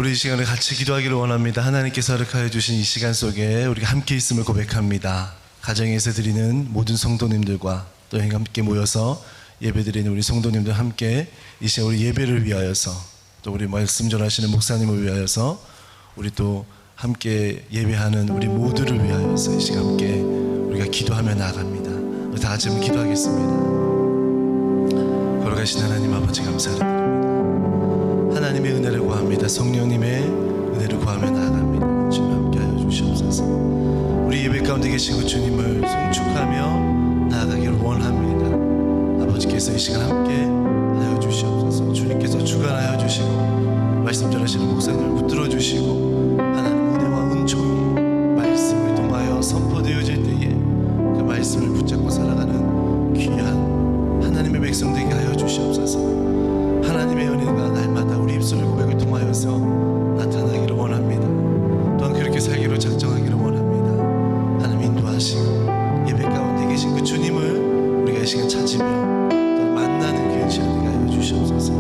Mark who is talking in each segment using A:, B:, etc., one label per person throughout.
A: 우리 이 시간을 같이 기도하기를 원합니다. 하나님께서 허락하여 주신 이 시간 속에 우리가 함께 있음을 고백합니다. 가정에서 드리는 모든 성도님들과 또 함께 모여서 예배드리는 우리 성도님들 함께 이 시간 우리 예배를 위하여서 또 우리 말씀 전하시는 목사님을 위하여서 우리 또 함께 예배하는 우리 모두를 위하여서 이 시간 함께 우리가 기도하며 나아갑니다. 우리 다 같이 한번 기도하겠습니다. 걸어가신 하나님 아버지 감사를 드립니다. 하나님의 은혜를 구합니다. 성령님의 은혜를 구하며 나아갑니다. 주님 함께하여 주시옵소서. 우리 예배 가운데 계신 그 주님을 송축하며 나아가기를 원합니다. 아버지께서 이 시간 함께하여 주시옵소서. 주님께서 주관하여 주시고 말씀 전하시는 목사님을 붙들어 주시고 하나님 은혜와 은총이 말씀을 통하여 선포되어질 때에 그 말씀을 붙잡고 살아가는 귀한 하나님의 백성 되게 하여 주시옵소서. 하나님의 은혜가 날마다 우리 입술의 고백을 통하여서 나타나기를 원합니다. 또한 그렇게 살기로 작정하기를 원합니다. 하나님 인도하시고 예배 가운데 계신 그 주님을 우리가 이 시간 찾으며 또 만나는 귀한 시간 되게 하여 주시옵소서.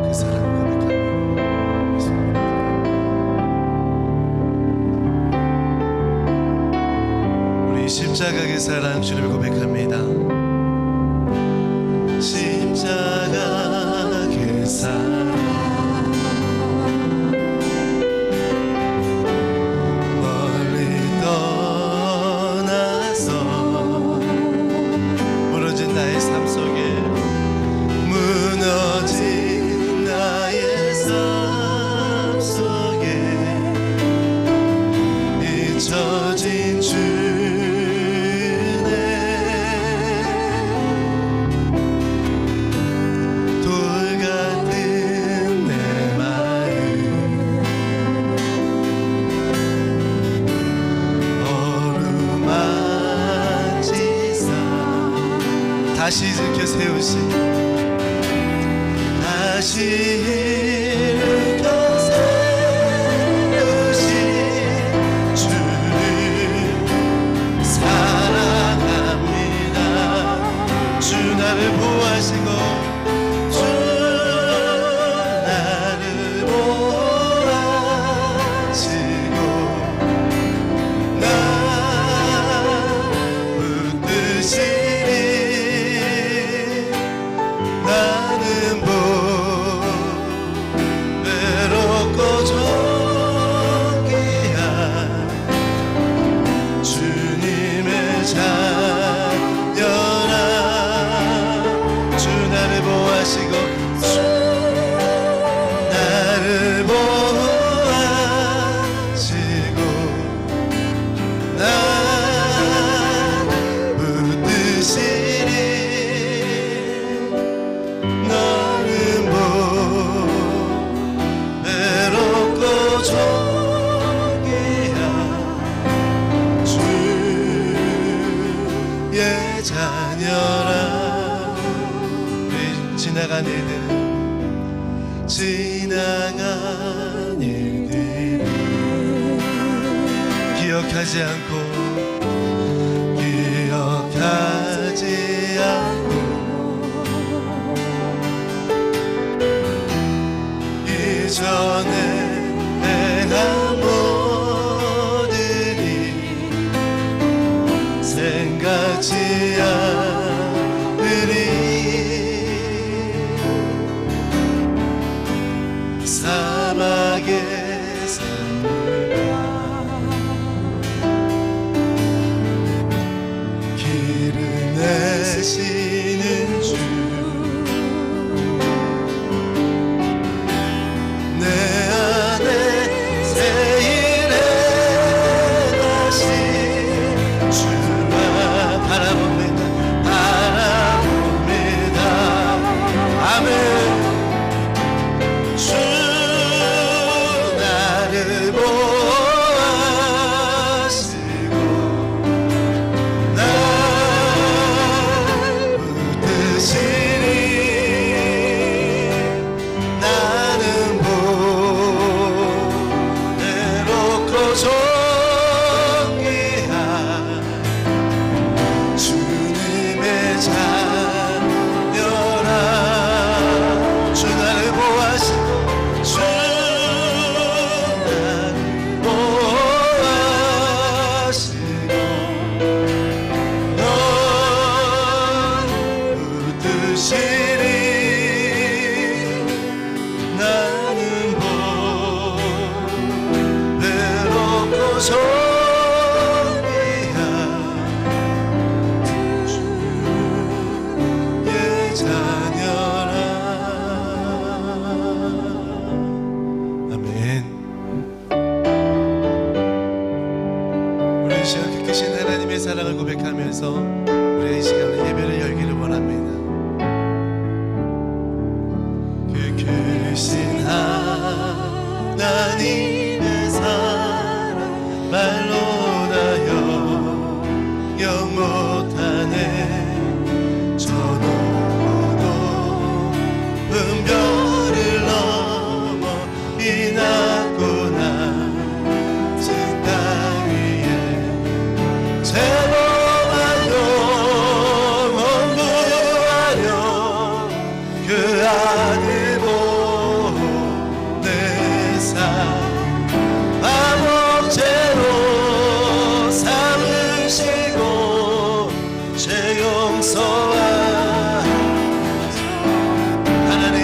A: 그 사랑을 고백합니다. 우리 십자가의 사랑 주님을 고백합니다. 십자가 그 사랑 멀리 떠나서 무너진 나의 삶 속에 무너진 나의 삶 속에 잊혀진 주 다시 일으켜 세우신 다시 일으켜 세우신 주를 사랑합니다. 주 나를 보호하시고 주 나를 보호하시고 나 붙드시 자녀라. 지나간 일들 지나간 일들 기억하지 않고 이전에 행한 모든 일 생각지 않으리. 사막의 길을 내시는 주 내 안에 새 일에 다시 주와 바라봅니다. 아멘. 주 나를 보호 주 나를 보호하시고 넌 붙드시리 나는 외롭고 소리야 주의 자녀라. 아멘. 우리 이 시간 그 크신 하나님의 사랑을 고백하면서 우리 이 시간에 예배를 열기를 원합니다. 그 크신 하나님의 사랑 말로 나여 영 못하네. 저 높고 높은 별을 넘어 이 낮고 낮은 땅 위에 새로운 영혼 구하려 그 아들 보내사 죄로 삼으시고 죄 용서와 하나님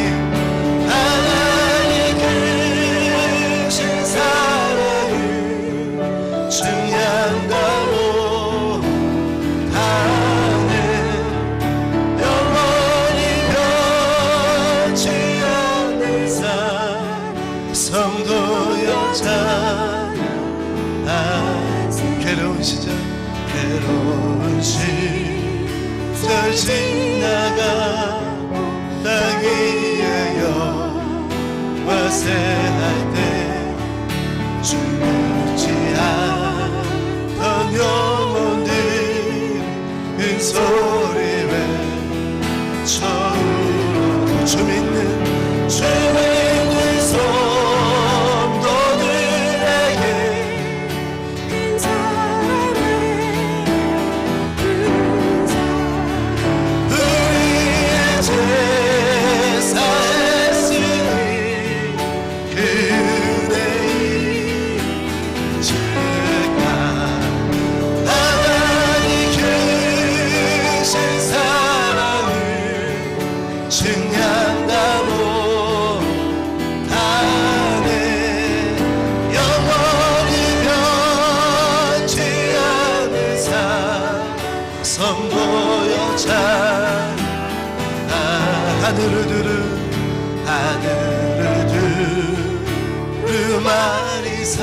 A: 크신 사랑을 증량다로 다네. 영원히 변치 않는 삶 성도여 괴로운 시절 지나가 땅 위에 영화세할 때 죽지 않던 영혼들 큰 소리 외쳐우르고 주 믿는 성도들에게 하늘을 두루마리사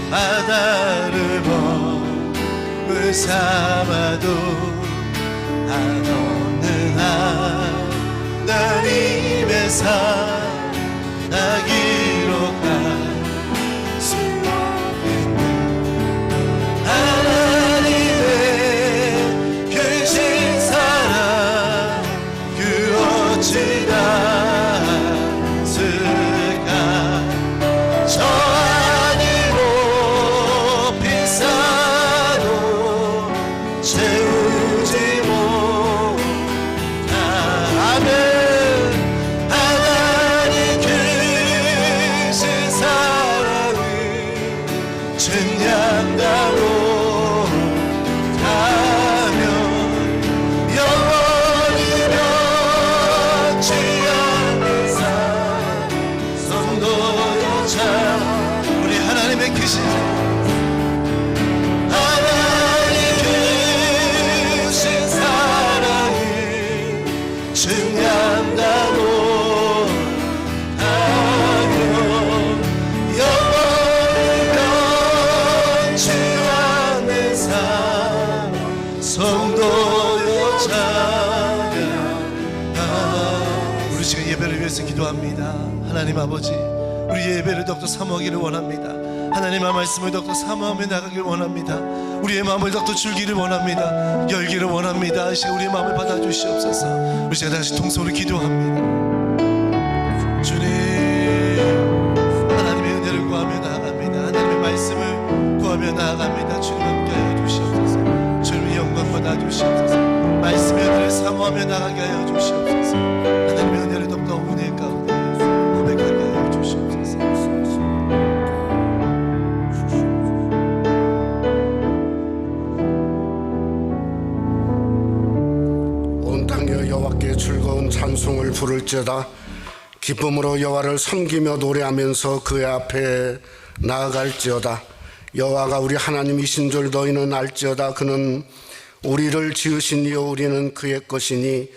A: 바다를 먹을 삼아도 한없는 하나님의 사랑 기록할 수 없는 하나님의 크신 사랑 그 어찌 닿았을까. 저 하늘로 비싸도 채우지 못하네. 하나님 크신 사랑을 증량다로 가면 영원히 변치 않는 삶 성도여 참 우리 하나님의 크신 사랑을 증량다로 하며 영원히 변치 않는 삶 성도여 찬양하. 우리 지금 예배를 위해서 기도합니다. 하나님 아버지, 우리 예배를 더욱더 사모하기를 원합니다. 하나님의 말씀을 더욱더 사모하며 나가기를 원합니다. 우리의 마음을 더욱더 줄기를 원합니다. 열기를 원합니다. 이 시간 우리의 마음을 받아주시옵소서. 우리 시간 다시 통성으로 기도합니다. 주님, 하나님의 은혜를 구하며 나아갑니다. 하나님의 말씀을 구하며 나아갑니다. 주님 함께 하여 주시옵소서. 주님의 영광 받아주시옵소서. 말씀의 은혜를 사모하며 나가게 하여 주시옵소서. 하나님의 은혜를 더욱더 은혜 가운데
B: 부를지어다. 기쁨으로 여호와를 섬기며 노래하면서 그의 앞에 나아갈지어다. 여호와가 우리 하나님이신 줄 너희는 알지어다. 그는 우리를 지으신 이요 우리는 그의 것이니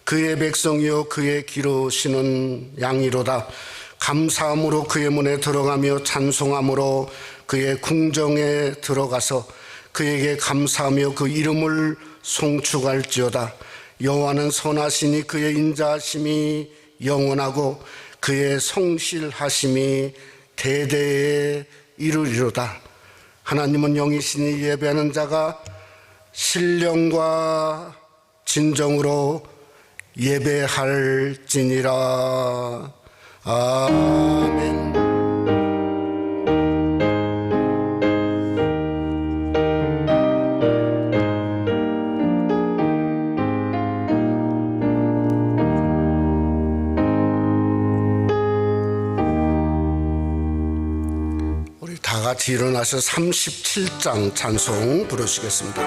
B: 그의 백성이요 그의 기르시는 양이로다. 감사함으로 그의 문에 들어가며 찬송함으로 그의 궁정에 들어가서 그에게 감사하며 그 이름을 송축할지어다. 여호와는 선하시니 그의 인자하심이 영원하고 그의 성실하심이 대대에 이르리로다. 하나님은 영이시니 예배하는 자가 신령과 진정으로 예배할지니라. 아멘. 우리 다 같이 일어나서 37장 찬송 부르시겠습니다.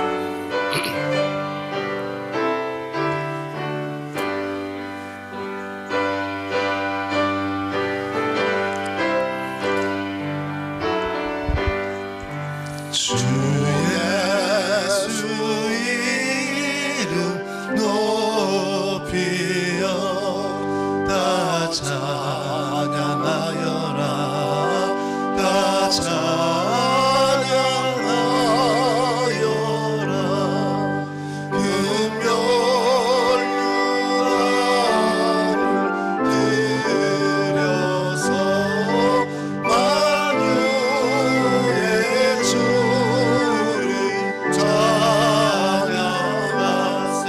A: 주 예수 이름 높이여 다 찬양하여라. 다 찬양하여라. 금멸유라를 들여서 만유의 주를 찬양하세.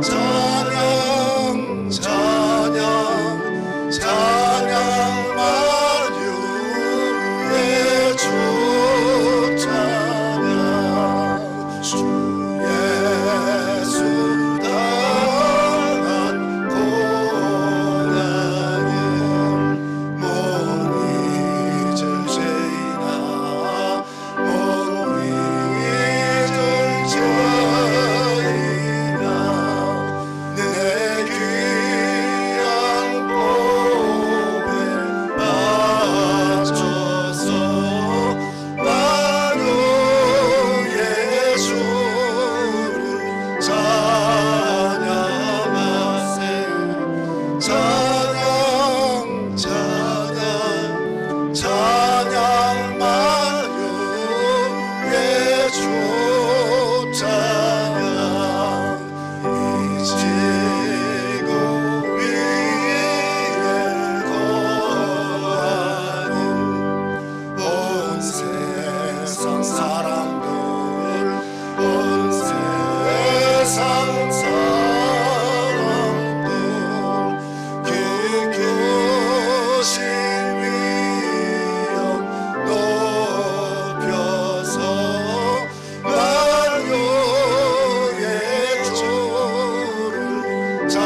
A: 찬양 찬양 찬양 만유의 주 찬양. 주 예수 당한 고난을 못 잊을 죄이나 못 잊을 죄이나 내 귀한 보배 바쳐서 만유의 주를 찬양하세. 찬양 찬양 찬양 만유의 주 찬양. 이 지구 위에 거하는 온 세상 사람들 온 세상 사람들 그 교신 위엄 높여서 만유의 주를 찬양하세.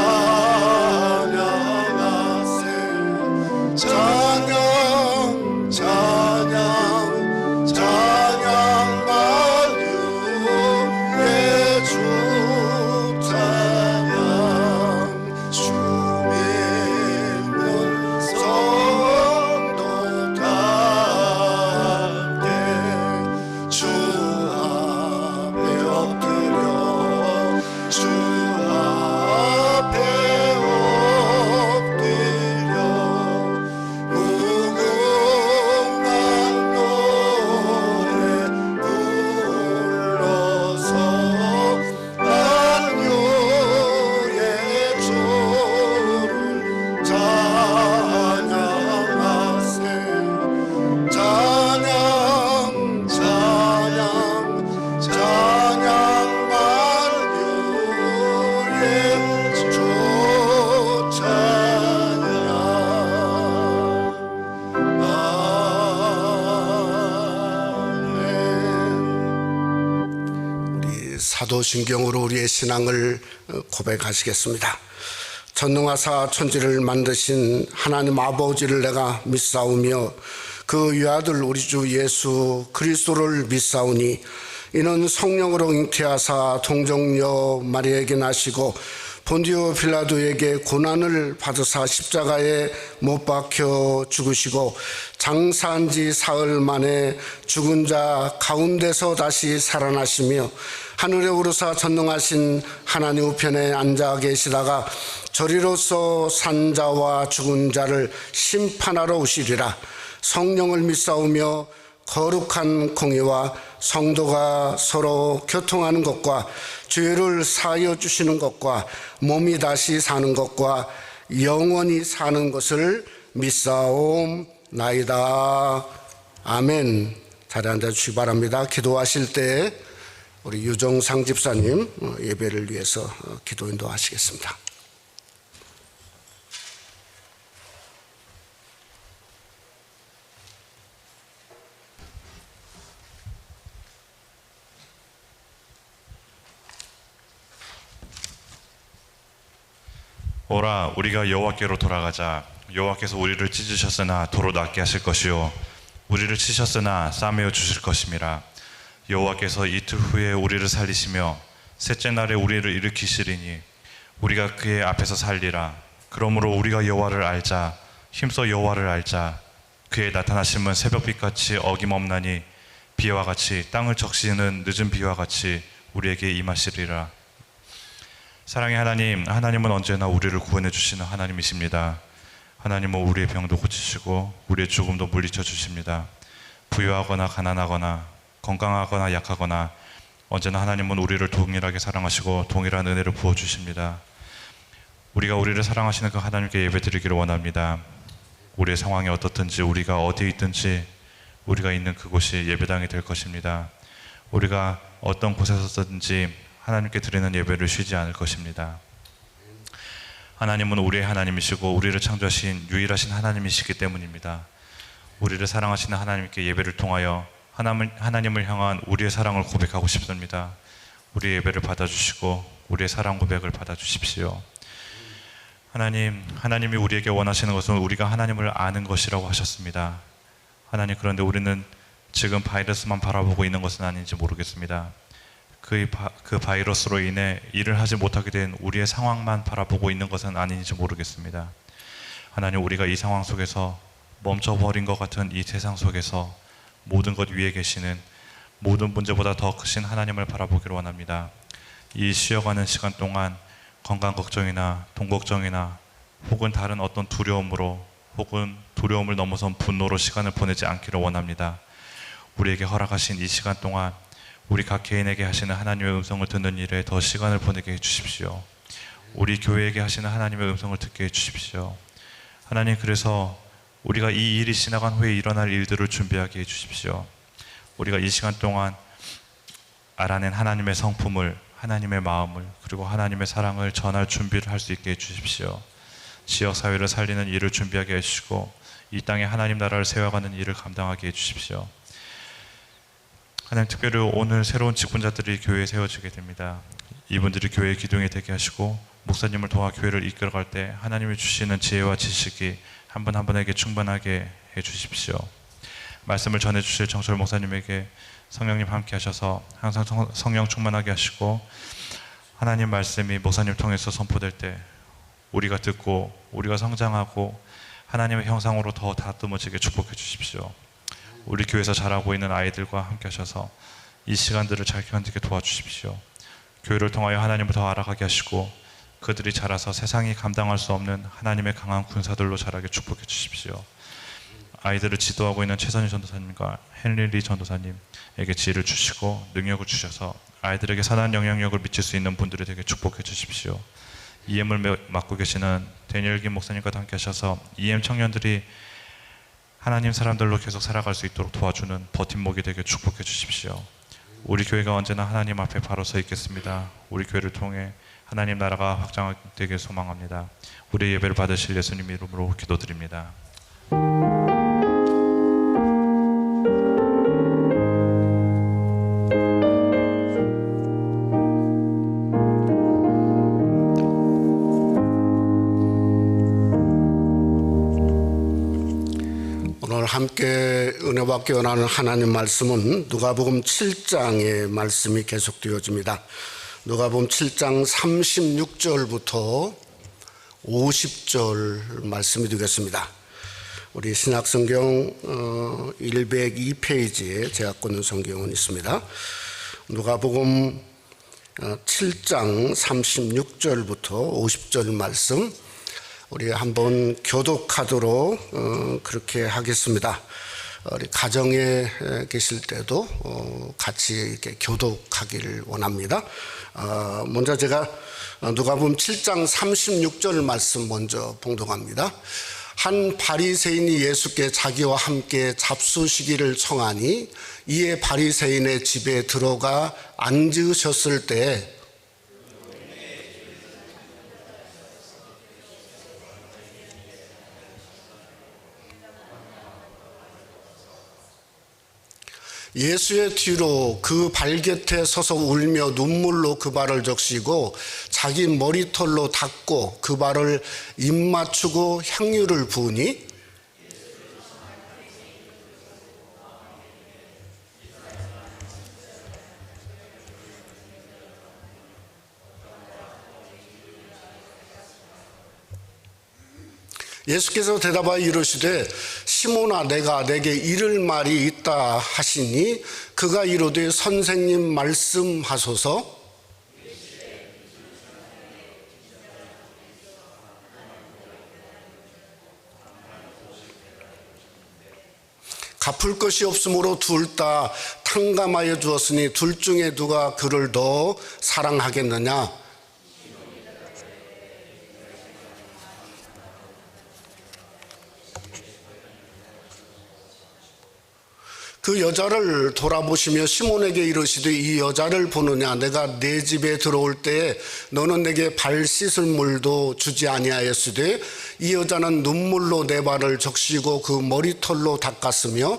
A: 찬양 찬양 찬양 만유의 주 찬양. 주 믿는 성도 다 함께 주 앞에 엎드려 주 앞에 엎드려 무궁한 노래 불러서 만유의 주를 찬양하세. 찬양 찬양 찬양 만유의 주 찬양. 아멘. 우리 사도신경으로 우리의 신앙을 고백하시겠습니다. 전능하사 천지를 만드신 하나님 아버지를 내가 믿사오며 그 외아들 우리 주 예수 그리스도를 믿사오니 이는 성령으로 잉태하사 동정녀 마리아에게 나시고
B: 본디오 빌라도에게 고난을 받으사 십자가에 못 박혀 죽으시고 장사한 지 사흘 만에 죽은 자 가운데서 다시 살아나시며 하늘에 오르사 전능하신 하나님 우편에 앉아 계시다가 저리로서 산 자와 죽은 자를 심판하러 오시리라. 성령을 믿사오며 거룩한 공의와 성도가 서로 교통하는 것과 죄를 사하여 주시는 것과 몸이 다시 사는 것과 영원히 사는 것을 믿사옵나이다. 아멘. 자리에 앉아 주시기 바랍니다. 기도하실 때 우리 유정상 집사님 예배를 위해서 기도 인도하시겠습니다.
C: 오라 우리가 여호와께로 돌아가자. 여호와께서 우리를 찢으셨으나 도로 낫게 하실 것이요 우리를 치셨으나 싸매어 주실 것임이라. 여호와께서 이틀 후에 우리를 살리시며 셋째 날에 우리를 일으키시리니 우리가 그의 앞에서 살리라. 그러므로 우리가 여호와를 알자. 힘써 여호와를 알자. 그의 나타나심은 새벽빛같이 어김없나니 비와 같이 땅을 적시는 늦은 비와 같이 우리에게 임하시리라. 사랑의 하나님, 하나님은 언제나 우리를 구원해 주시는 하나님이십니다. 하나님은 우리의 병도 고치시고 우리의 죽음도 물리쳐 주십니다. 부유하거나 가난하거나 건강하거나 약하거나 언제나 하나님은 우리를 동일하게 사랑하시고 동일한 은혜를 부어주십니다. 우리가 우리를 사랑하시는 그 하나님께 예배드리기를 원합니다. 우리의 상황이 어떻든지 우리가 어디에 있든지 우리가 있는 그곳이 예배당이 될 것입니다. 우리가 어떤 곳에서든지 하나님께 드리는 예배를 쉬지 않을 것입니다. 하나님은 우리의 하나님이시고 우리를 창조하신 유일하신 하나님이시기 때문입니다. 우리를 사랑하시는 하나님께 예배를 통하여 하나님을 향한 우리의 사랑을 고백하고 싶습니다. 우리의 예배를 받아주시고 우리의 사랑 고백을 받아주십시오. 하나님이 우리에게 원하시는 것은 우리가 하나님을 아는 것이라고 하셨습니다. 하나님, 그런데 우리는 지금 바이러스만 바라보고 있는 것은 아닌지 모르겠습니다. 그 바이러스로 인해 일을 하지 못하게 된 우리의 상황만 바라보고 있는 것은 아닌지 모르겠습니다. 하나님, 우리가 이 상황 속에서 멈춰버린 것 같은 이 세상 속에서 모든 것 위에 계시는 모든 문제보다 더 크신 하나님을 바라보기를 원합니다. 이 쉬어가는 시간 동안 건강 걱정이나 돈 걱정이나 혹은 다른 어떤 두려움으로 혹은 두려움을 넘어선 분노로 시간을 보내지 않기를 원합니다. 우리에게 허락하신 이 시간 동안 우리 각 개인에게 하시는 하나님의 음성을 듣는 일에 더 시간을 보내게 해주십시오. 우리 교회에게 하시는 하나님의 음성을 듣게 해주십시오. 하나님, 그래서 우리가 이 일이 지나간 후에 일어날 일들을 준비하게 해주십시오. 우리가 이 시간 동안 알아낸 하나님의 성품을, 하나님의 마음을, 그리고 하나님의 사랑을 전할 준비를 할 수 있게 해주십시오. 지역사회를 살리는 일을 준비하게 해주시고 이 땅에 하나님 나라를 세워가는 일을 감당하게 해주십시오. 하나님, 특별히 오늘 새로운 직분자들이 교회에 세워지게 됩니다. 이분들이 교회의 기둥이 되게 하시고 목사님을 도와 교회를 이끌어갈 때 하나님이 주시는 지혜와 지식이 한 분 한 분에게 충분하게 해주십시오. 말씀을 전해주실 정철 목사님에게 성령님 함께 하셔서 항상 성령 충만하게 하시고 하나님 말씀이 목사님 통해서 선포될 때 우리가 듣고 우리가 성장하고 하나님의 형상으로 더 다듬어지게 축복해 주십시오. 우리 교회에서 자라고 있는 아이들과 함께 하셔서 이 시간들을 잘 견디게 도와주십시오. 교회를 통하여 하나님을 더 알아가게 하시고 그들이 자라서 세상이 감당할 수 없는 하나님의 강한 군사들로 자라게 축복해 주십시오. 아이들을 지도하고 있는 최선희 전도사님과 헨리 전도사님에게 지혜를 주시고 능력을 주셔서 아이들에게 선한 영향력을 미칠 수 있는 분들이 되게 축복해 주십시오. EM을 맡고 계시는 데니엘 김 목사님과 함께 하셔서 EM 청년들이 하나님 사람들로 계속 살아갈 수 있도록 도와주는 버팀목이 되게 축복해 주십시오. 우리 교회가 언제나 하나님 앞에 바로 서 있겠습니다. 우리 교회를 통해 하나님 나라가 확장되길 소망합니다. 우리의 예배를 받으실 예수님 이름으로 기도드립니다.
B: 오늘 함께 은혜 받기 원하는 하나님 말씀은 누가복음 7장의 말씀이 계속되어집니다. 누가복음 7장 36절부터 50절 말씀이 되겠습니다. 우리 신약성경 102페이지에 제가 꽂는 성경은 있습니다. 누가복음 7장 36절부터 50절 말씀 우리 한번 교독하도록 그렇게 하겠습니다. 우리 가정에 계실 때도 같이 이렇게 교독하기를 원합니다. 먼저 제가 누가복음 7장 36절 말씀 먼저 봉독합니다. 한 바리새인이 예수께 자기와 함께 잡수시기를 청하니 이에 바리새인의 집에 들어가 앉으셨을 때 예수의 뒤로 그 발 곁에 서서 울며 눈물로 그 발을 적시고 자기 머리털로 닦고 그 발을 입 맞추고 향유를 부으니 예수께서 대답하여 이르시되 시몬아 내가 내게 이를 말이 있다 하시니 그가 이르되 선생님 말씀하소서. 갚을 것이 없으므로 둘 다 탕감하여 주었으니 둘 중에 누가 그를 더 사랑하겠느냐. 그 여자를 돌아보시며 시몬에게 이르시되 이 여자를 보느냐. 내가 내 집에 들어올 때에 너는 내게 발 씻을 물도 주지 아니하였으되 이 여자는 눈물로 내 발을 적시고 그 머리털로 닦았으며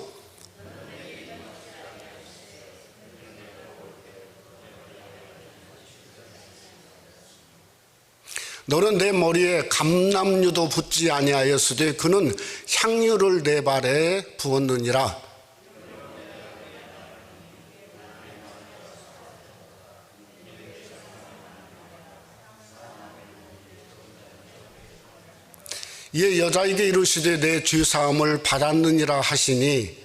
B: 너는 내 머리에 감람유도 붓지 아니하였으되 그는 향유를 내 발에 부었느니라. 이에 여자에게 이르시되 내 죄사함을 받았느니라 하시니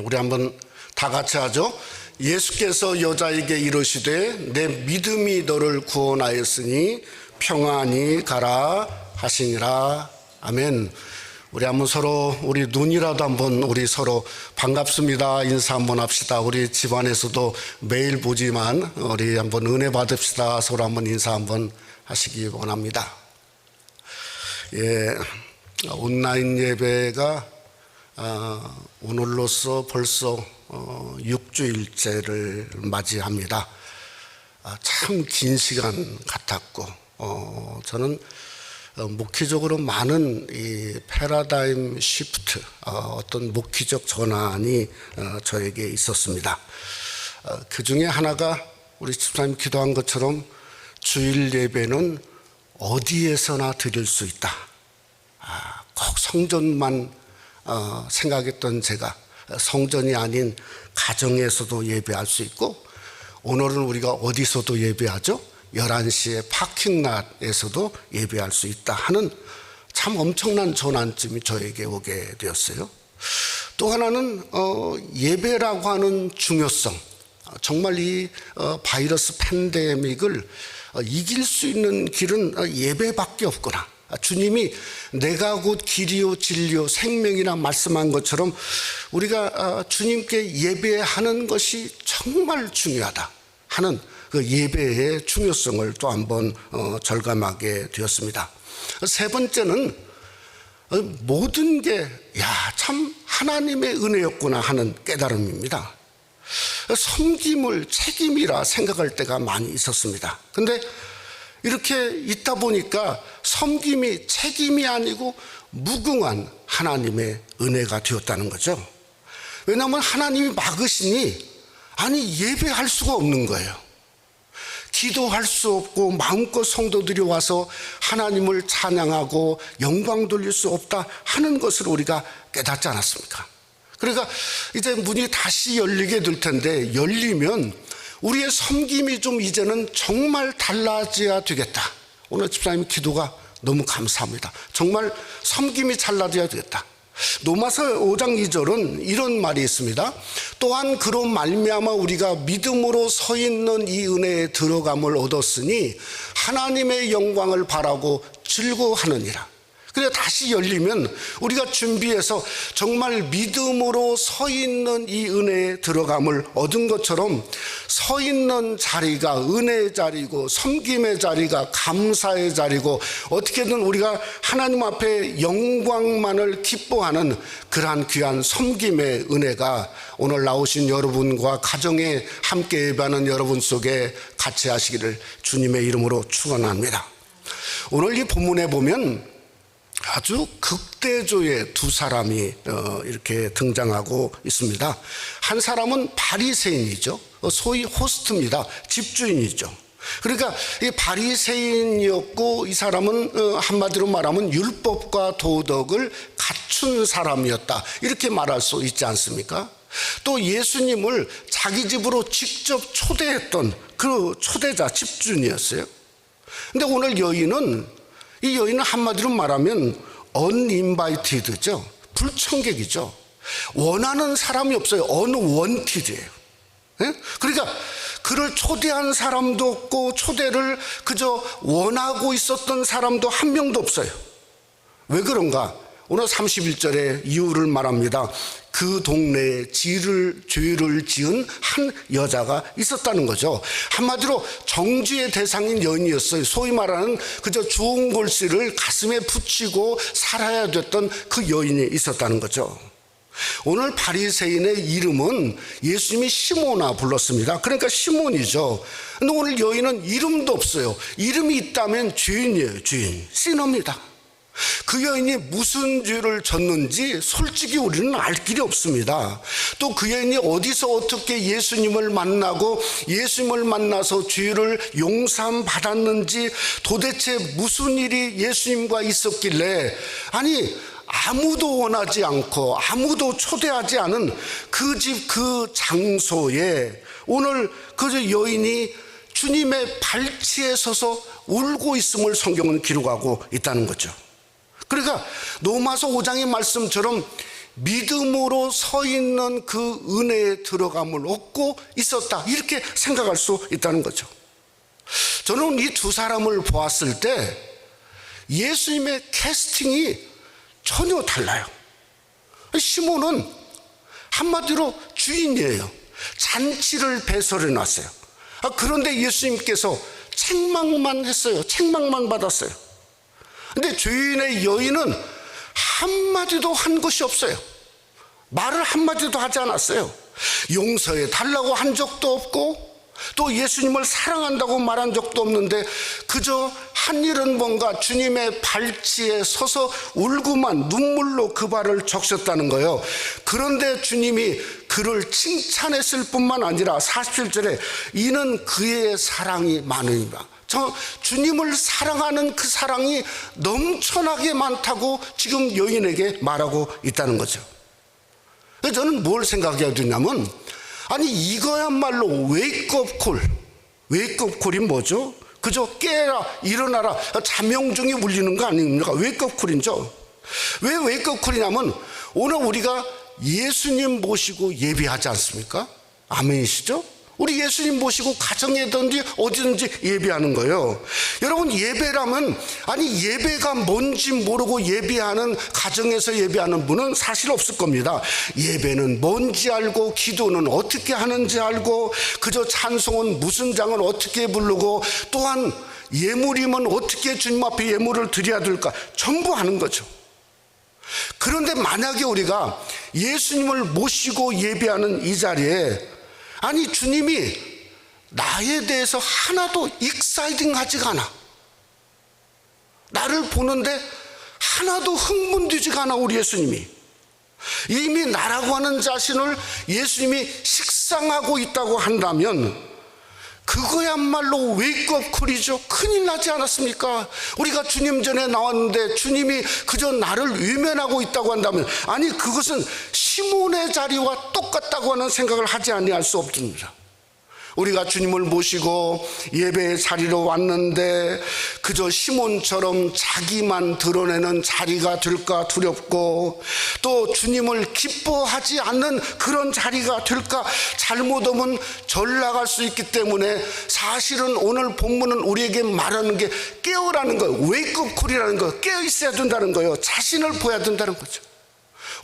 B: 우리 한번 다 같이 하죠. 예수께서 여자에게 이르시되 내 믿음이 너를 구원하였으니 평안히 가라 하시니라. 아멘. 우리 한번 서로 우리 눈이라도 한번 우리 서로 반갑습니다 인사 한번 합시다. 우리 집안에서도 매일 보지만 우리 한번 은혜 받읍시다. 서로 한번 인사 한번 하시기 원합니다. 예, 온라인 예배가 오늘로써 벌써 6주일째를 맞이합니다. 참 긴 시간 같았고 저는 목회적으로 많은 이 패러다임 시프트 어떤 목회적 전환이 저에게 있었습니다. 그 중에 하나가 우리 집사님 기도한 것처럼 주일 예배는 어디에서나 드릴 수 있다. 꼭 성전만 생각했던 제가 성전이 아닌 가정에서도 예배할 수 있고 오늘은 우리가 어디서도 예배하죠? 11시에 파킹랏에서도 예배할 수 있다 하는 참 엄청난 전환점이 저에게 오게 되었어요. 또 하나는 예배라고 하는 중요성. 정말 이 바이러스 팬데믹을 이길 수 있는 길은 예배밖에 없구나. 주님이 내가 곧 길이요 진리요 생명이라 말씀한 것처럼 우리가 주님께 예배하는 것이 정말 중요하다 하는 그 예배의 중요성을 또 한번 절감하게 되었습니다. 세 번째는 모든 게 참 하나님의 은혜였구나 하는 깨달음입니다. 섬김을 책임이라 생각할 때가 많이 있었습니다. 근데 이렇게 있다 보니까 섬김이 책임이 아니고 무궁한 하나님의 은혜가 되었다는 거죠. 왜냐하면 하나님이 막으시니 예배할 수가 없는 거예요. 기도할 수 없고 마음껏 성도들이 와서 하나님을 찬양하고 영광 돌릴 수 없다 하는 것을 우리가 깨닫지 않았습니까? 그러니까 이제 문이 다시 열리게 될 텐데, 열리면 우리의 섬김이 좀 이제는 정말 달라져야 되겠다. 오늘 집사님 기도가 너무 감사합니다. 정말 섬김이 달라져야 되겠다. 로마서 5장 2절은 이런 말이 있습니다. 또한 그로 말미암아 우리가 믿음으로 서 있는 이 은혜에 들어감을 얻었으니 하나님의 영광을 바라고 즐거워하느니라. 그래서 다시 열리면 우리가 준비해서 정말 믿음으로 서 있는 이 은혜에 들어감을 얻은 것처럼 서 있는 자리가 은혜의 자리고 섬김의 자리가 감사의 자리고 어떻게든 우리가 하나님 앞에 영광만을 기뻐하는 그러한 귀한 섬김의 은혜가 오늘 나오신 여러분과 가정에 함께 예배하는 여러분 속에 같이 하시기를 주님의 이름으로 축원합니다. 오늘 이 본문에 보면 아주 극대조의 두 사람이 이렇게 등장하고 있습니다. 한 사람은 바리새인이죠. 소위 호스트입니다. 집주인이죠. 그러니까 이 바리새인이었고 이 사람은 한마디로 말하면 율법과 도덕을 갖춘 사람이었다. 이렇게 말할 수 있지 않습니까? 또 예수님을 자기 집으로 직접 초대했던 그 초대자 집주인이었어요. 근데 오늘 이 여인은 한마디로 말하면 uninvited죠. 불청객이죠. 원하는 사람이 없어요. unwanted이에요. 그러니까 그를 초대한 사람도 없고 초대를 그저 원하고 있었던 사람도 한 명도 없어요. 왜 그런가? 오늘 31절에 이유를 말합니다. 그 동네에 죄를 지은 한 여자가 있었다는 거죠. 한마디로 정죄의 대상인 여인이었어요. 소위 말하는 그저 좋은 골씨를 가슴에 붙이고 살아야 됐던 그 여인이 있었다는 거죠. 오늘 바리새인의 이름은 예수님이 시모나 불렀습니다. 그러니까 시몬이죠. 근데 오늘 여인은 이름도 없어요. 이름이 있다면 죄인이에요. 죄인, 시너입니다. 그 여인이 무슨 죄를 졌는지 솔직히 우리는 알 길이 없습니다. 또 그 여인이 어디서 어떻게 예수님을 만나고 예수님을 만나서 죄를 용서함 받았는지 도대체 무슨 일이 예수님과 있었길래 아무도 원하지 않고 아무도 초대하지 않은 그 집 그 장소에 오늘 그 여인이 주님의 발치에 서서 울고 있음을 성경은 기록하고 있다는 거죠. 그러니까 로마서 5장의 말씀처럼 믿음으로 서 있는 그 은혜에 들어감을 얻고 있었다, 이렇게 생각할 수 있다는 거죠. 저는 이 두 사람을 보았을 때 예수님의 캐스팅이 전혀 달라요. 시몬은 한마디로 주인이에요. 잔치를 배설해 놨어요. 그런데 예수님께서 책망만 했어요. 책망만 받았어요. 근데 죄인의 여인은 한마디도 한 것이 없어요. 말을 한마디도 하지 않았어요. 용서해 달라고 한 적도 없고 또 예수님을 사랑한다고 말한 적도 없는데 그저 한 일은 뭔가 주님의 발치에 서서 울고만 눈물로 그 발을 적셨다는 거예요. 그런데 주님이 그를 칭찬했을 뿐만 아니라 47절에 이는 그의 사랑이 많으니라. 주님을 사랑하는 그 사랑이 넘쳐나게 많다고 지금 여인에게 말하고 있다는 거죠. 저는 뭘 생각해야 되냐면 이거야말로 웨이크업 콜이 뭐죠? 그저 깨라 일어나라 자명종이 울리는 거 아닙니까? 웨이크업 콜이죠. 왜 웨이크업 콜이냐면 오늘 우리가 예수님 모시고 예배하지 않습니까? 아멘이시죠? 우리 예수님 모시고 가정에든지 어디든지 예배하는 거예요. 여러분 예배라면 예배가 뭔지 모르고 예배하는 가정에서 예배하는 분은 사실 없을 겁니다. 예배는 뭔지 알고 기도는 어떻게 하는지 알고 그저 찬송은 무슨 장을 어떻게 부르고 또한 예물이면 어떻게 주님 앞에 예물을 드려야 될까 전부 아는 거죠. 그런데 만약에 우리가 예수님을 모시고 예배하는 이 자리에 주님이 나에 대해서 하나도 익사이딩하지가 않아. 나를 보는데 하나도 흥분되지가 않아. 우리 예수님이 이미 나라고 하는 자신을 예수님이 식상하고 있다고 한다면 그거야말로 웨이크업 콜이죠. 큰일 나지 않았습니까? 우리가 주님 전에 나왔는데 주님이 그저 나를 외면하고 있다고 한다면 그것은 시몬의 자리와 똑같다고 하는 생각을 하지 아니할 수 없습니다. 우리가 주님을 모시고 예배의 자리로 왔는데 그저 시몬처럼 자기만 드러내는 자리가 될까 두렵고, 또 주님을 기뻐하지 않는 그런 자리가 될까, 잘못하면 절 나갈 수 있기 때문에 사실은 오늘 본문은 우리에게 말하는 게 깨어라는 거예요. 웨이크업 콜이라는 거예요. 깨어 있어야 된다는 거예요. 자신을 보여야 된다는 거죠.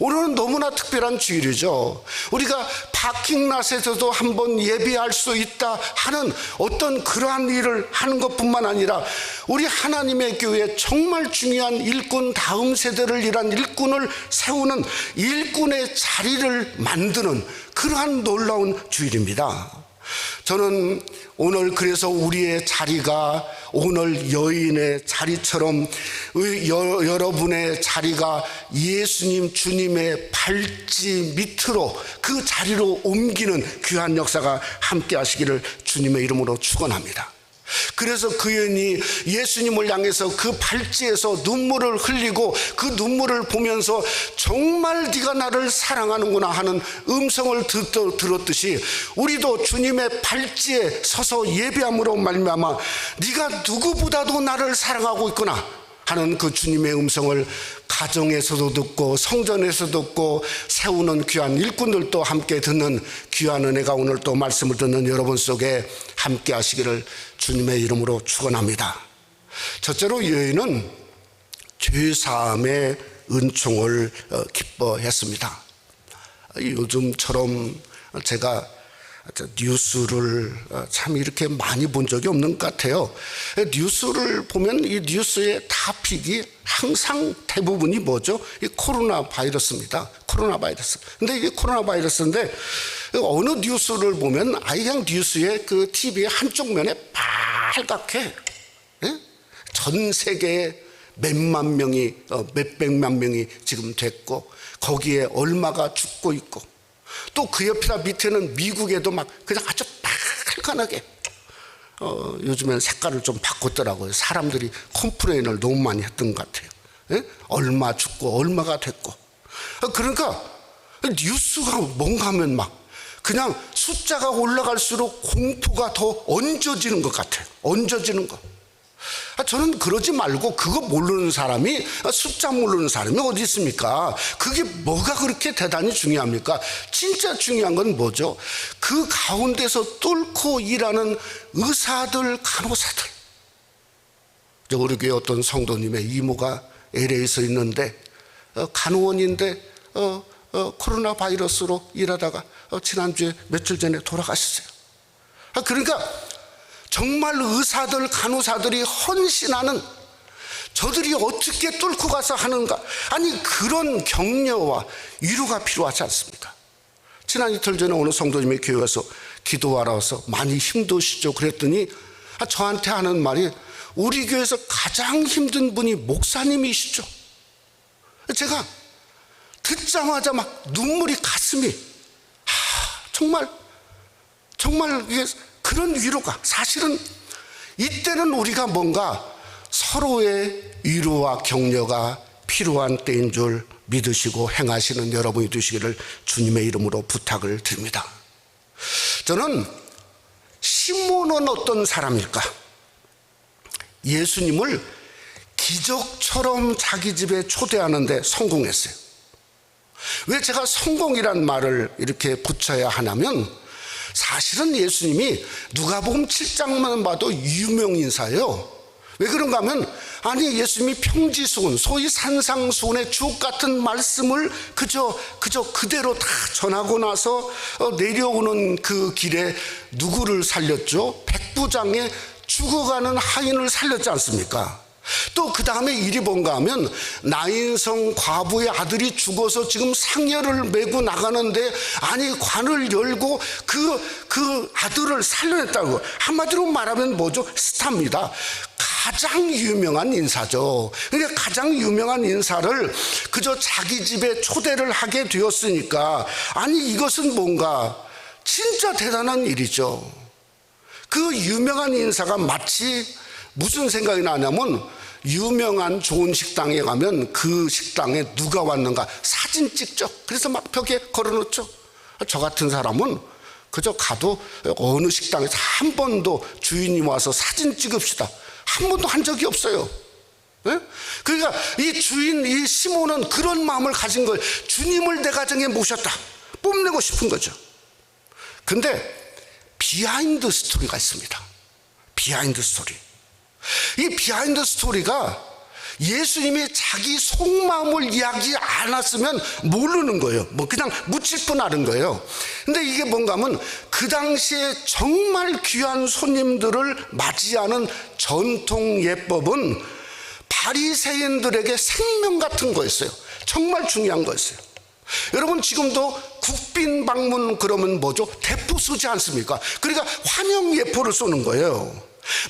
B: 오늘은 너무나 특별한 주일이죠. 우리가 파킹랏에서도 한번 예배할 수 있다 하는 어떤 그러한 일을 하는 것뿐만 아니라 우리 하나님의 교회에 정말 중요한 일꾼, 다음 세대를 위한 일꾼을 세우는 일꾼의 자리를 만드는 그러한 놀라운 주일입니다. 저는 오늘 그래서 우리의 자리가 오늘 여인의 자리처럼 여러분의 자리가 예수님 주님의 발지 밑으로 그 자리로 옮기는 귀한 역사가 함께 하시기를 주님의 이름으로 축원합니다. 그래서 그 여인이 예수님을 향해서 그 발지에서 눈물을 흘리고 그 눈물을 보면서 정말 네가 나를 사랑하는구나 하는 음성을 들었듯이 우리도 주님의 발지에 서서 예배함으로 말미암아 네가 누구보다도 나를 사랑하고 있구나 하는 그 주님의 음성을 가정에서도 듣고 성전에서도 듣고 세우는 귀한 일꾼들도 함께 듣는 귀한 은혜가 오늘 또 말씀을 듣는 여러분 속에 함께 하시기를 주님의 이름으로 축원합니다. 첫째로 여인은 죄사함의 은총을 기뻐했습니다. 요즘처럼 제가 뉴스를 참 이렇게 많이 본 적이 없는 것 같아요. 뉴스를 보면 이 뉴스의 타픽이 항상 대부분이 뭐죠? 이 코로나 바이러스입니다. 코로나 바이러스. 근데 이게 코로나 바이러스인데 어느 뉴스를 보면 아예 그냥 뉴스의 그 TV의 한쪽 면에 빨갛게 전 세계에 몇만 명이 몇백만 명이 지금 됐고 거기에 얼마가 죽고 있고 또 그 옆이나 밑에는 미국에도 막 그냥 아주 빨간하게 요즘엔 색깔을 좀 바꿨더라고요. 사람들이 컴플레인을 너무 많이 했던 것 같아요. 얼마 죽고 얼마가 됐고. 그러니까 뉴스가 뭔가 하면 막 그냥 숫자가 올라갈수록 공포가 더 얹어지는 것 같아요. 얹어지는 거. 저는 그러지 말고 그거 모르는 사람이 숫자 모르는 사람이 어디 있습니까? 그게 뭐가 그렇게 대단히 중요합니까? 진짜 중요한 건 뭐죠? 그 가운데서 뚫고 일하는 의사들, 간호사들. 우리 교회 어떤 성도님의 이모가 LA에서 있는데 간호원인데 코로나 바이러스로 일하다가 지난주에 며칠 전에 돌아가셨어요. 그러니까 정말 의사들, 간호사들이 헌신하는 저들이 어떻게 뚫고 가서 하는가. 아니 그런 격려와 위로가 필요하지 않습니까? 지난 이틀 전에 어느 성도님이 교회 가서 기도하러 와서 많이 힘드시죠? 그랬더니 저한테 하는 말이 우리 교회에서 가장 힘든 분이 목사님이시죠. 제가 듣자마자 막 눈물이 가슴이 정말 이게 그런 위로가 사실은 이때는 우리가 뭔가 서로의 위로와 격려가 필요한 때인 줄 믿으시고 행하시는 여러분이 되시기를 주님의 이름으로 부탁을 드립니다. 저는 시몬은 어떤 사람일까? 예수님을 기적처럼 자기 집에 초대하는데 성공했어요. 왜 제가 성공이란 말을 이렇게 붙여야 하냐면 사실은 예수님이 누가복음 7장만 봐도 유명인사예요. 왜 그런가 하면 아니 예수님이 평지수훈 소위 산상수훈의 주옥 같은 말씀을 그저 그대로 다 전하고 나서 내려오는 그 길에 누구를 살렸죠? 백부장의 죽어가는 하인을 살렸지 않습니까? 또 그 다음에 일이 뭔가 하면 나인성 과부의 아들이 죽어서 지금 상여를 메고 나가는데 아니 관을 열고 그 아들을 살려냈다고. 한마디로 말하면 뭐죠? 스타입니다. 가장 유명한 인사죠. 그러니까 가장 유명한 인사를 그저 자기 집에 초대를 하게 되었으니까 아니 이것은 뭔가 진짜 대단한 일이죠. 그 유명한 인사가 마치 무슨 생각이 나냐면 유명한 좋은 식당에 가면 그 식당에 누가 왔는가 사진 찍죠. 그래서 막 벽에 걸어놓죠. 저 같은 사람은 그저 가도 어느 식당에서 한 번도 주인이 와서 사진 찍읍시다 한 번도 한 적이 없어요. 예? 그러니까 이 주인 이 시몬은 그런 마음을 가진 거예요. 주님을 내 가정에 모셨다, 뽐내고 싶은 거죠. 근데 비하인드 스토리가 있습니다. 비하인드 스토리. 이 비하인드 스토리가 예수님이 자기 속마음을 이야기 안 했으면 모르는 거예요. 뭐 그냥 묻힐 뿐 아는 거예요. 근데 이게 뭔가 하면 그 당시에 정말 귀한 손님들을 맞이하는 전통 예법은 바리새인들에게 생명 같은 거였어요. 정말 중요한 거였어요. 여러분 지금도 국빈 방문 그러면 뭐죠? 대포 쏘지 않습니까? 그러니까 환영 예포를 쏘는 거예요.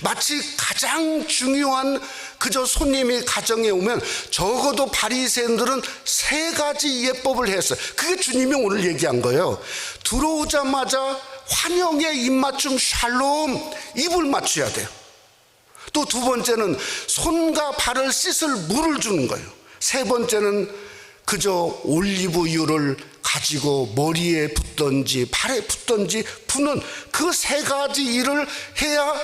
B: 마치 가장 중요한 그저 손님이 가정에 오면 적어도 바리새인들은 3가지 예법을 했어요. 그게 주님이 오늘 얘기한 거예요. 들어오자마자 환영의 입맞춤 샬롬 입을 맞춰야 돼요. 또 2번째는 손과 발을 씻을 물을 주는 거예요. 3번째는 그저 올리브유를 가지고 머리에 붓던지 발에 붓던지 부는 그 3가지 일을 해야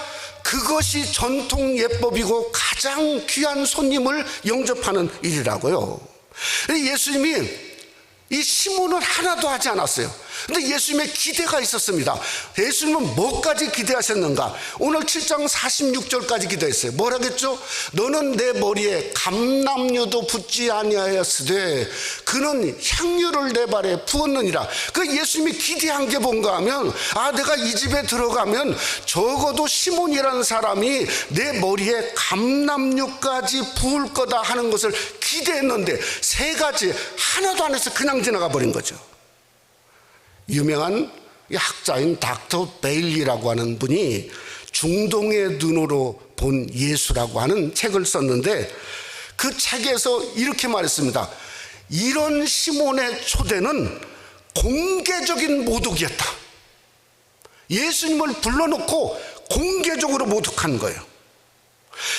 B: 그것이 전통 예법이고 가장 귀한 손님을 영접하는 일이라고요. 예수님이 이 시몬은 하나도 하지 않았어요. 근데 예수님의 기대가 있었습니다. 예수님은 뭐까지 기대하셨는가? 오늘 7장 46절까지 기대했어요. 뭐라겠죠? 너는 내 머리에 감람유도 붓지 아니하였으되 그는 향유를 내 발에 부었느니라. 그 예수님이 기대한 게 뭔가 하면 내가 이 집에 들어가면 적어도 시몬이라는 사람이 내 머리에 감람유까지 부을 거다 하는 것을 기대했는데 3가지 하나도 안 해서 그냥 지나가 버린 거죠. 유명한 학자인 닥터 베일리라고 하는 분이 중동의 눈으로 본 예수라고 하는 책을 썼는데 그 책에서 이렇게 말했습니다. 이런 시몬의 초대는 공개적인 모독이었다. 예수님을 불러놓고 공개적으로 모독한 거예요.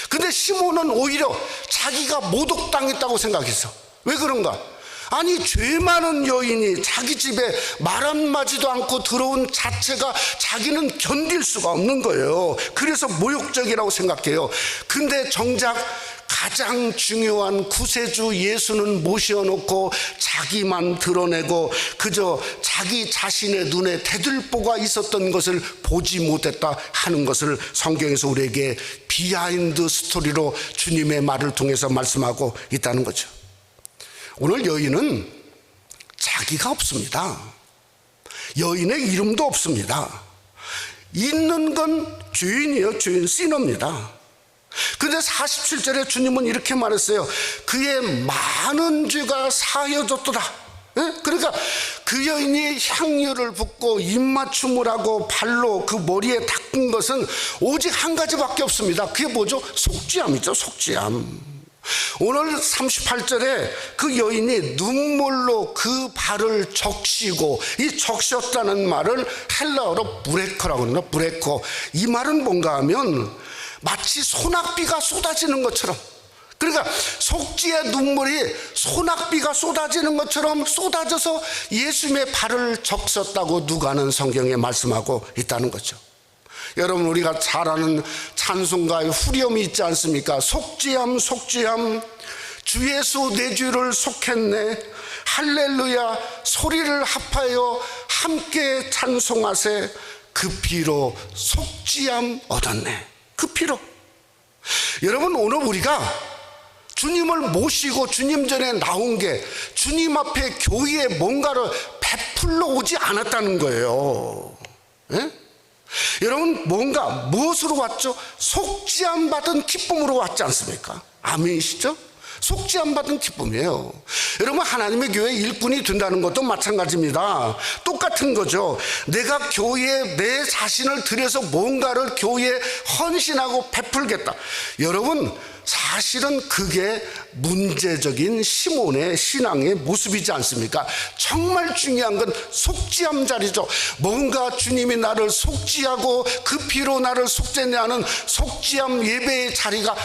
B: 근데 시몬은 오히려 자기가 모독당했다고 생각했어. 왜 그런가? 아니 죄 많은 여인이 자기 집에 말 한마디도 않고 들어온 자체가 자기는 견딜 수가 없는 거예요. 그래서 모욕적이라고 생각해요. 근데 정작 가장 중요한 구세주 예수는 모셔놓고 자기만 드러내고 그저 자기 자신의 눈에 대들보가 있었던 것을 보지 못했다 하는 것을 성경에서 우리에게 비하인드 스토리로 주님의 말을 통해서 말씀하고 있다는 거죠. 오늘 여인은 자기가 없습니다. 여인의 이름도 없습니다. 있는 건 죄인이에요. 죄인, 시너입니다. 근데 47절에 주님은 이렇게 말했어요. 그의 많은 죄가 사하여졌도다. 그러니까 그 여인이 향유를 붓고 입맞춤을 하고 발로 그 머리에 닦은 것은 오직 한 가지밖에 없습니다. 그게 뭐죠? 속죄함이죠. 속죄함. 오늘 38절에 그 여인이 눈물로 그 발을 적시고, 이 적셨다는 말을 헬라어로 브레커라고 합니다. 브레커. 이 말은 뭔가 하면 마치 소낙비가 쏟아지는 것처럼, 그러니까 속죄의 눈물이 소낙비가 쏟아지는 것처럼 쏟아져서 예수님의 발을 적셨다고 누가는 성경에 말씀하고 있다는 거죠. 여러분, 우리가 잘 아는 찬송가의 후렴이 있지 않습니까? 속죄함 속죄함 주 예수 내 죄를 속했네, 할렐루야 소리를 합하여 함께 찬송하세, 그 피로 속죄함 얻었네. 그 피로. 여러분, 오늘 우리가 주님을 모시고 주님 전에 나온 게 주님 앞에 교회에 뭔가를 베풀러 오지 않았다는 거예요. 예? 여러분, 뭔가 무엇으로 왔죠? 속죄함 받은 기쁨으로 왔지 않습니까? 아멘이시죠? 속죄함 받은 기쁨이에요. 여러분, 하나님의 교회 일꾼이 된다는 것도 마찬가지입니다. 똑같은 거죠. 내가 교회에 내 자신을 들여서 뭔가를 교회에 헌신하고 베풀겠다. 여러분, 사실은 그게 문제적인 시몬의 신앙의 모습이지 않습니까? 정말 중요한 건 속죄함 자리죠. 뭔가 주님이 나를 속죄하고 그 피로 나를 속죄하는 속죄함 예배의 자리가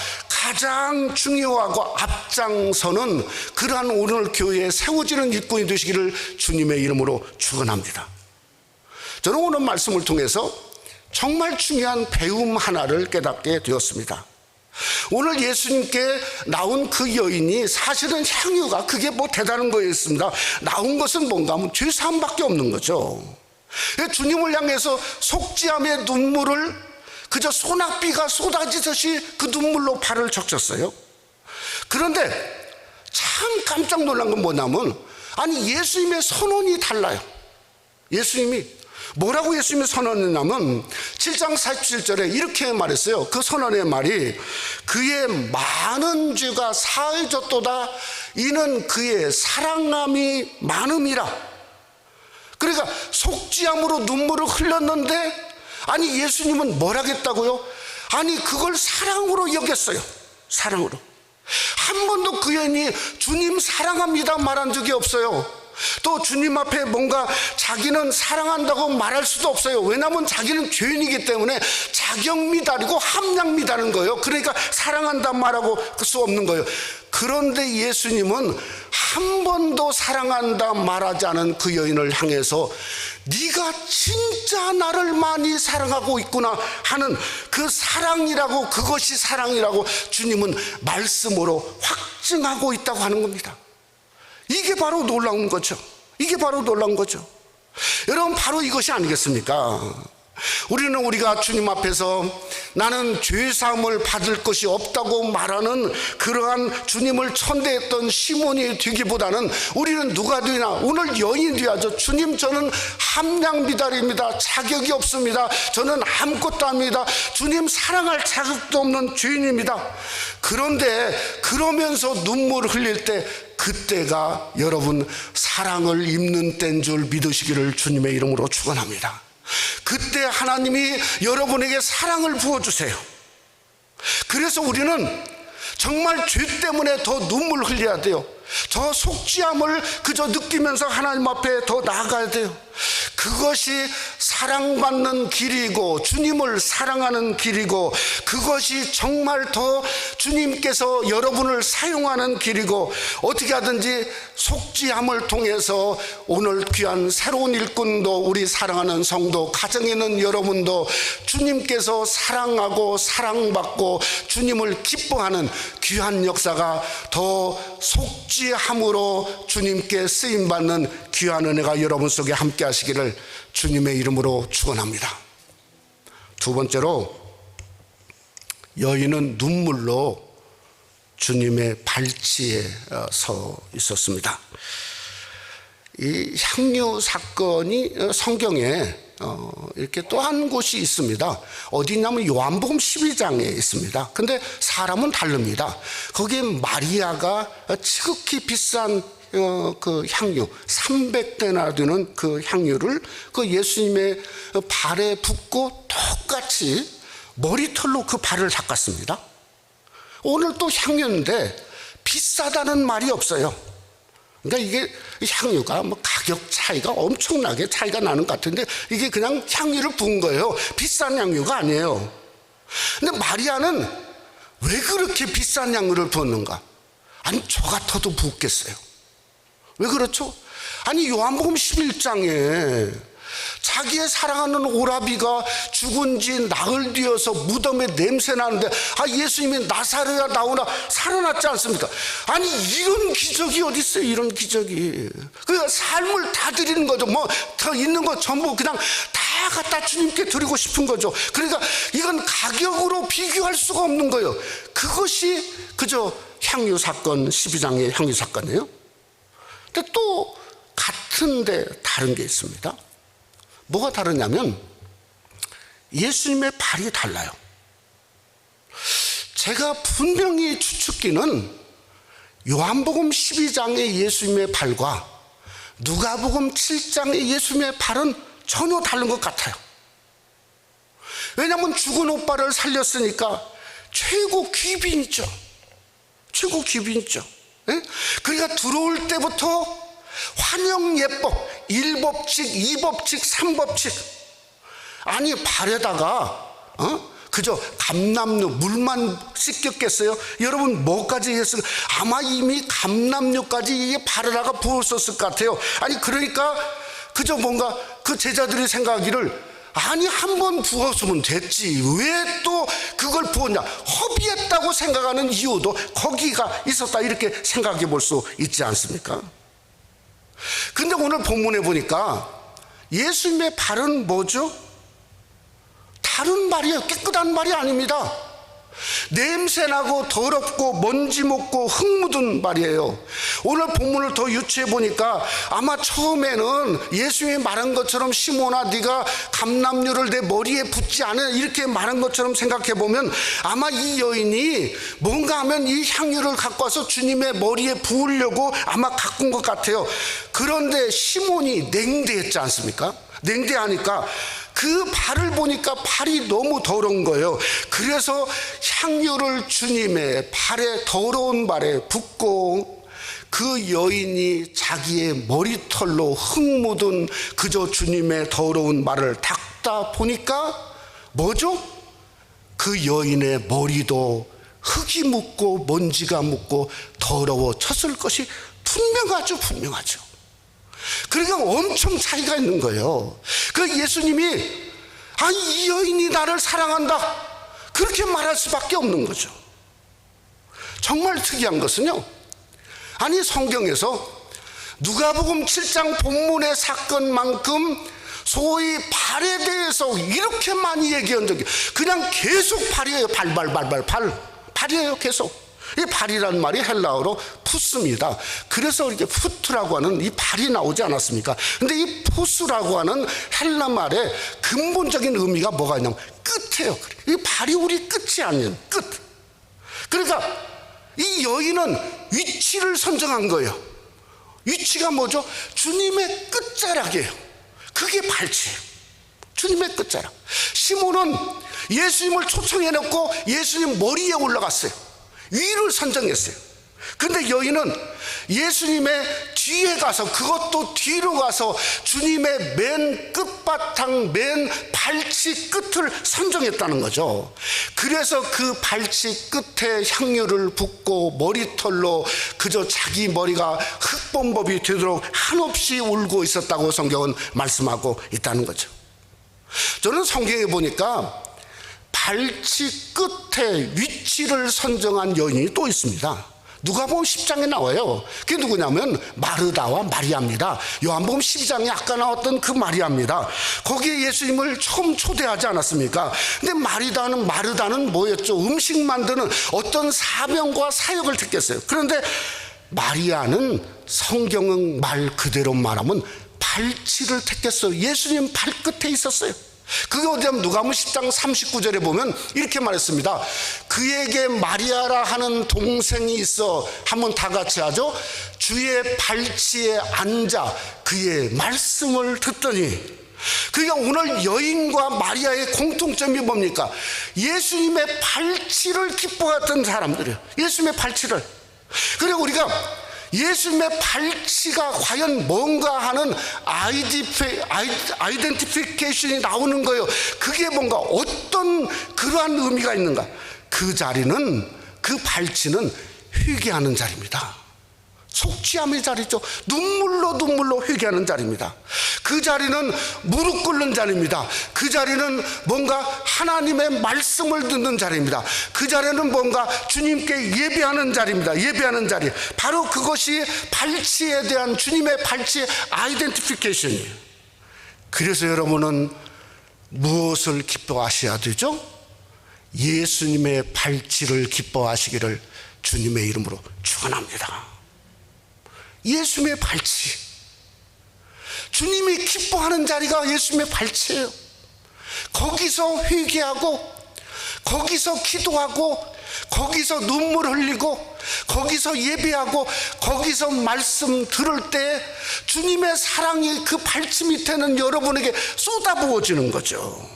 B: 가장 중요하고 앞장서는 그러한 오늘 교회에 세워지는 일꾼이 되시기를 주님의 이름으로 축원합니다. 저는 오늘 말씀을 통해서 정말 중요한 배움 하나를 깨닫게 되었습니다. 오늘 예수님께 나온 그 여인이 사실은 향유가 그게 뭐 대단한 거였습니다. 나온 것은 뭔가 하면 죄사함밖에 없는 거죠. 주님을 향해서 속죄함의 눈물을 그저 소낙비가 쏟아지듯이 그 눈물로 발을 적셨어요. 그런데 참 깜짝 놀란 건 뭐냐면, 아니 예수님의 선언이 달라요. 예수님이 뭐라고 예수님이 선언했냐면 7장 47절에 이렇게 말했어요. 그 선언의 말이 그의 많은 죄가 사해졌도다. 이는 그의 사랑함이 많음이라. 그러니까 속죄함으로 눈물을 흘렸는데, 아니 예수님은 뭘 하겠다고요? 아니 그걸 사랑으로 여겼어요. 사랑으로. 한 번도 그 여인이 주님 사랑합니다 말한 적이 없어요. 또 주님 앞에 뭔가 자기는 사랑한다고 말할 수도 없어요. 왜냐하면 자기는 죄인이기 때문에 자격 미달이고 함량 미달인 거예요. 그러니까 사랑한다 말하고 수 없는 거예요. 그런데 예수님은 한 번도 사랑한다 말하지 않은 그 여인을 향해서 네가 진짜 나를 많이 사랑하고 있구나 하는 그 사랑이라고, 그것이 사랑이라고 주님은 말씀으로 확증하고 있다고 하는 겁니다. 이게 바로 놀라운 거죠. 이게 바로 놀라운 거죠. 여러분, 바로 이것이 아니겠습니까? 우리가 주님 앞에서 나는 죄사함을 받을 것이 없다고 말하는 그러한 주님을 천대했던 시몬이 되기보다는 우리는 누가 되나? 오늘 여인이 되야죠. 주님, 저는 함량미달입니다. 자격이 없습니다. 저는 아무것도 아닙니다. 주님, 사랑할 자격도 없는 죄인입니다. 그런데 그러면서 눈물을 흘릴 때, 그때가 여러분 사랑을 입는 때인 줄 믿으시기를 주님의 이름으로 축원합니다. 그때 하나님이 여러분에게 사랑을 부어주세요. 그래서 우리는 정말 죄 때문에 더 눈물 흘려야 돼요. 더 속죄함을 그저 느끼면서 하나님 앞에 더 나아가야 돼요. 그것이 사랑받는 길이고 주님을 사랑하는 길이고, 그것이 정말 더 주님께서 여러분을 사용하는 길이고, 어떻게 하든지 속죄함을 통해서 오늘 귀한 새로운 일꾼도, 우리 사랑하는 성도, 가정에 있는 여러분도 주님께서 사랑하고 사랑받고 주님을 기뻐하는 귀한 역사가 더 속죄함으로 주님께 쓰임받는 귀한 은혜가 여러분 속에 함께 하시기를 주님의 이름으로 축원합니다. 두 번째로, 여인은 눈물로 주님의 발치에 서 있었습니다. 이 향유 사건이 성경에 이렇게 또 한 곳이 있습니다. 어디냐면 요한복음 12장에 있습니다. 근데 사람은 다릅니다. 거기에 마리아가 지극히 비싼 그 향유 300대나 되는 그 향유를 그 예수님의 발에 붓고 똑같이 머리털로 그 발을 닦았습니다. 오늘 또 향유인데 비싸다는 말이 없어요. 그러니까 이게 향유가 뭐 가격 차이가 엄청나게 차이가 나는 것 같은데, 이게 그냥 향유를 부은 거예요. 비싼 향유가 아니에요. 근데 마리아는 왜 그렇게 비싼 향유를 부었는가? 아니, 저 같아도 부었겠어요. 왜 그렇죠? 아니, 요한복음 11장에 자기의 사랑하는 오라비가 죽은 지 나흘 뒤어서 무덤에 냄새 나는데, 예수님이 나사로야 나오나 살아났지 않습니까? 아니, 이런 기적이 어디 있어요? 이런 기적이. 그 삶을 다 드리는 거죠. 뭐 더 있는 거 전부 그냥 다 갖다 주님께 드리고 싶은 거죠. 그러니까 이건 가격으로 비교할 수가 없는 거예요. 그것이 그저 향유 사건, 12장의 향유 사건이에요. 근데 또 같은데 다른 게 있습니다. 뭐가 다르냐면 예수님의 발이 달라요. 제가 분명히 추측기는 요한복음 12장의 예수님의 발과 누가복음 7장의 예수님의 발은 전혀 다른 것 같아요. 왜냐하면 죽은 오빠를 살렸으니까 최고 귀빈이죠. 최고 귀빈이죠. 예? 그러니까 들어올 때부터 환영 예법, 1법칙, 2법칙, 3법칙. 아니, 발에다가 그저 감람류 물만 씻겼겠어요? 여러분 뭐까지 했을? 아마 이미 감람류까지 이게 바르다가 부었었을 것 같아요. 아니 그러니까 그저 뭔가 그 제자들이 생각하기를 아니 한 번 부었으면 됐지 왜 또 그걸 부었냐, 허비했다고 생각하는 이유도 거기가 있었다 이렇게 생각해 볼 수 있지 않습니까? 근데 오늘 본문에 보니까 예수님의 발은 뭐죠? 다른 말이에요. 깨끗한 말이 아닙니다. 냄새나고 더럽고 먼지 묻고 흙 묻은 말이에요. 오늘 본문을 더 유추해 보니까 아마 처음에는 예수님이 말한 것처럼 시몬아 네가 감람류를 내 머리에 붓지 않아 이렇게 말한 것처럼 생각해 보면 아마 이 여인이 뭔가 하면 이 향유를 갖고 와서 주님의 머리에 부으려고 아마 갖고 온 것 같아요. 그런데 시몬이 냉대했지 않습니까? 냉대하니까 그 발을 보니까 발이 너무 더러운 거예요. 그래서 향유를 주님의 발에 더러운 발에 붓고 그 여인이 자기의 머리털로 흙 묻은 그저 주님의 더러운 발을 닦다 보니까 뭐죠? 그 여인의 머리도 흙이 묻고 먼지가 묻고 더러워졌을 것이 분명하죠. 그러니까 엄청 차이가 있는 거예요. 그 예수님이 이 여인이 나를 사랑한다 그렇게 말할 수밖에 없는 거죠. 정말 특이한 것은요, 아니 성경에서 누가복음 7장 본문의 사건만큼 소위 발에 대해서 이렇게 많이 얘기한 적이 그냥 계속 발이에요. 발이에요. 계속. 이 발이라는 말이 헬라어로 푸스입니다. 그래서 이렇게 푸트라고 하는 이 발이 나오지 않았습니까? 근데 이 푸스라고 하는 헬라 말의 근본적인 의미가 뭐가 있냐면 끝이에요. 이 발이 우리 끝이 아닌 끝. 그러니까 이 여인은 위치를 선정한 거예요. 위치가 뭐죠? 주님의 끝자락이에요. 그게 발치예요. 주님의 끝자락. 시몬은 예수님을 초청해놓고 예수님 머리에 올라갔어요. 위를 선정했어요. 근데 여인은 예수님의 뒤에 가서, 그것도 뒤로 가서 주님의 맨 끝바탕 맨 발치 끝을 선정했다는 거죠. 그래서 그 발치 끝에 향유를 붓고 머리털로 그저 자기 머리가 흙범벅이 되도록 한없이 울고 있었다고 성경은 말씀하고 있다는 거죠. 저는 성경에 보니까 발치 끝에 위치를 선정한 여인이 또 있습니다. 누가복음 10장에 나와요. 그게 누구냐면 마르다와 마리아입니다. 요한복음 12장에 아까 나왔던 그 마리아입니다. 거기에 예수님을 처음 초대하지 않았습니까? 근데 마르다는 뭐였죠? 음식 만드는 어떤 사명과 사역을 택했어요. 그런데 마리아는 성경은 말 그대로 말하면 발치를 택했어요. 예수님 발끝에 있었어요. 그게 어디냐면 누가복음 10장 39절에 보면 이렇게 말했습니다. 그에게 마리아라 하는 동생이 있어. 한번 다 같이 하죠. 주의 발치에 앉아 그의 말씀을 듣더니. 그러니까 오늘 여인과 마리아의 공통점이 뭡니까? 예수님의 발치를 기뻐했던 사람들이에요. 예수님의 발치를. 그리고 우리가 예수님의 발치가 과연 뭔가 하는 아이덴티피케이션이 나오는 거예요. 그게 뭔가 어떤 그러한 의미가 있는가? 그 자리는, 그 발치는 회개하는 자리입니다. 속죄함의 자리죠. 눈물로 회개하는 자리입니다. 그 자리는 무릎 꿇는 자리입니다. 그 자리는 뭔가 하나님의 말씀을 듣는 자리입니다. 그 자리는 뭔가 주님께 예배하는 자리입니다. 예배하는 자리. 바로 그것이 발치에 대한 주님의 발치의 아이덴티피케이션이에요. 그래서 여러분은 무엇을 기뻐하셔야 되죠? 예수님의 발치를 기뻐하시기를 주님의 이름으로 축원합니다. 예수님의 발치, 주님이 기뻐하는 자리가 예수님의 발치예요. 거기서 회개하고, 거기서 기도하고, 거기서 눈물 흘리고, 거기서 예배하고, 거기서 말씀 들을 때 주님의 사랑이 그 발치 밑에는 여러분에게 쏟아부어지는 거죠.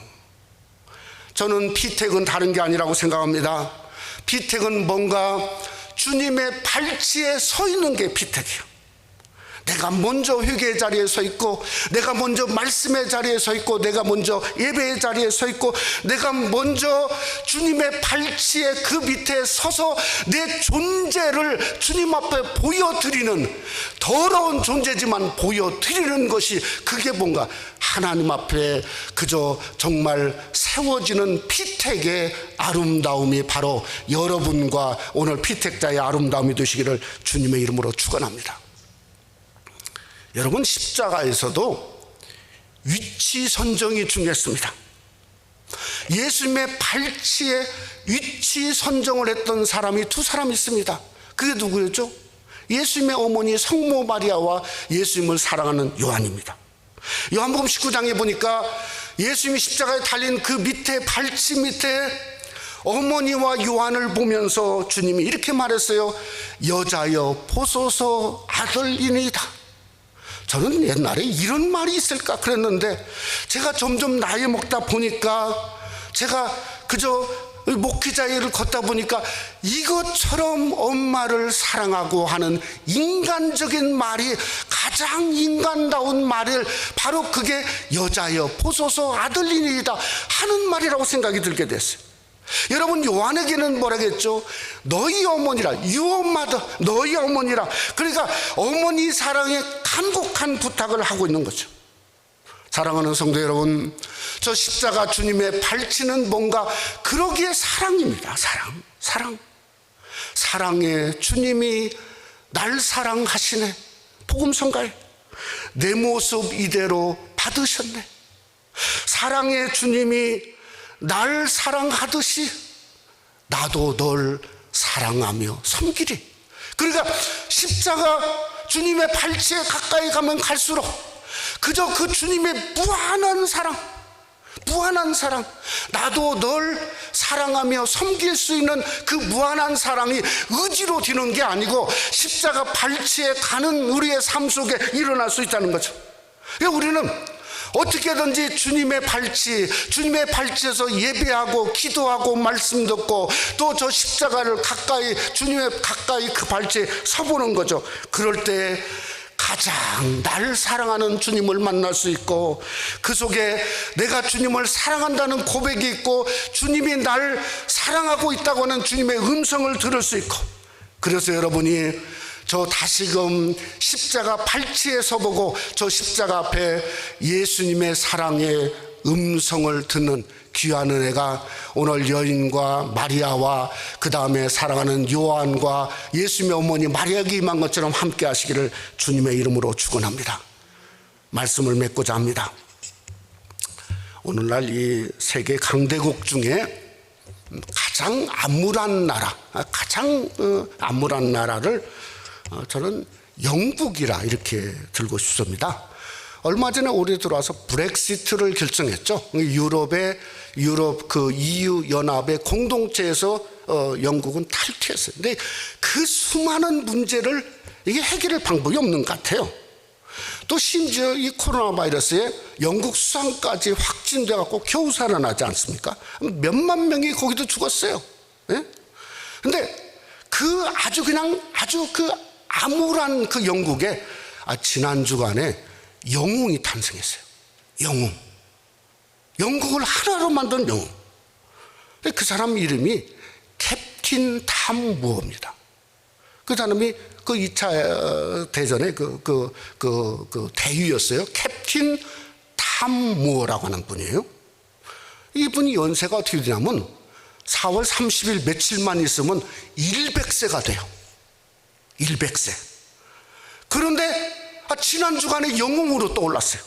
B: 저는 피택은 다른 게 아니라고 생각합니다. 피택은 뭔가 주님의 발치에 서 있는 게 피택이에요. 내가 먼저 회개의 자리에 서 있고, 내가 먼저 말씀의 자리에 서 있고, 내가 먼저 예배의 자리에 서 있고, 내가 먼저 주님의 발치의 그 밑에 서서 내 존재를 주님 앞에 보여드리는, 더러운 존재지만 보여드리는 것이, 그게 뭔가 하나님 앞에 그저 정말 세워지는 피택의 아름다움이 바로 여러분과 오늘 피택자의 아름다움이 되시기를 주님의 이름으로 축원합니다. 여러분, 십자가에서도 위치 선정이 중요했습니다. 예수님의 발치에 위치 선정을 했던 사람이 두 사람 있습니다. 그게 누구였죠? 예수님의 어머니 성모 마리아와 예수님을 사랑하는 요한입니다. 요한복음 19장에 보니까 예수님이 십자가에 달린 그 밑에, 발치 밑에 어머니와 요한을 보면서 주님이 이렇게 말했어요. 여자여 보소서 아들이니이다. 저는 옛날에 이런 말이 있을까 그랬는데, 제가 점점 나이 먹다 보니까, 제가 그저 목기자회를 걷다 보니까 이것처럼 엄마를 사랑하고 하는 인간적인 말이, 가장 인간다운 말을, 바로 그게 여자여 보소서 아들이니이다 하는 말이라고 생각이 들게 됐어요. 여러분, 요한에게는 뭐라겠죠? 너희 어머니라, your mother, 너희 어머니라. 그러니까 어머니 사랑에 간곡한 부탁을 하고 있는 거죠. 사랑하는 성도 여러분, 저 십자가 주님의 발치는 뭔가 그러기에 사랑입니다. 사랑. 사랑의 주님이 날 사랑하시네. 복음성가에 내 모습 이대로 받으셨네. 사랑의 주님이 날 사랑하듯이 나도 널 사랑하며 섬기리. 그러니까 십자가 주님의 발치에 가까이 가면 갈수록 그저 그 주님의 무한한 사랑, 나도 널 사랑하며 섬길 수 있는 그 무한한 사랑이 의지로 되는 게 아니고 십자가 발치에 가는 우리의 삶 속에 일어날 수 있다는 거죠. 그러니까 우리는 어떻게든지 주님의 발치에서 예배하고 기도하고 말씀 듣고 또 저 십자가를 가까이, 주님의 가까이 그 발치에 서보는 거죠. 그럴 때 가장 날 사랑하는 주님을 만날 수 있고, 그 속에 내가 주님을 사랑한다는 고백이 있고, 주님이 날 사랑하고 있다고 하는 주님의 음성을 들을 수 있고, 그래서 여러분이 저 다시금 십자가 발치에 서보고 저 십자가 앞에 예수님의 사랑의 음성을 듣는 귀한 은혜가 오늘 여인과 마리아와 그 다음에 사랑하는 요한과 예수님의 어머니 마리아에게 임한 것처럼 함께 하시기를 주님의 이름으로 축원합니다. 말씀을 맺고자 합니다. 오늘날 이 세계 강대국 중에 가장 암울한 나라를 저는 영국이라 이렇게 들고 싶습니다. 얼마 전에 올해 들어와서 브렉시트를 결정했죠. 유럽 그 EU 연합의 공동체에서 영국은 탈퇴했어요. 근데 그 수많은 문제를 이게 해결할 방법이 없는 것 같아요. 또 심지어 이 코로나 바이러스에 영국 수상까지 확진돼 갖고 겨우 살아나지 않습니까? 몇만 명이 거기도 죽었어요. 예? 근데 그 아주 그 암울한 그 영국에 지난 주간에 영웅이 탄생했어요. 영국을 하나로 만든 영웅. 그 사람 이름이 캡틴 탐 무어입니다. 그 사람이 그 2차 대전의 그 대위였어요. 캡틴 탐 무어라고 하는 분이에요. 이분이 연세가 어떻게 되냐면 4월 30일 며칠만 있으면 100세가 돼요. 100세. 그런데 지난 주간에 영웅으로 떠올랐어요.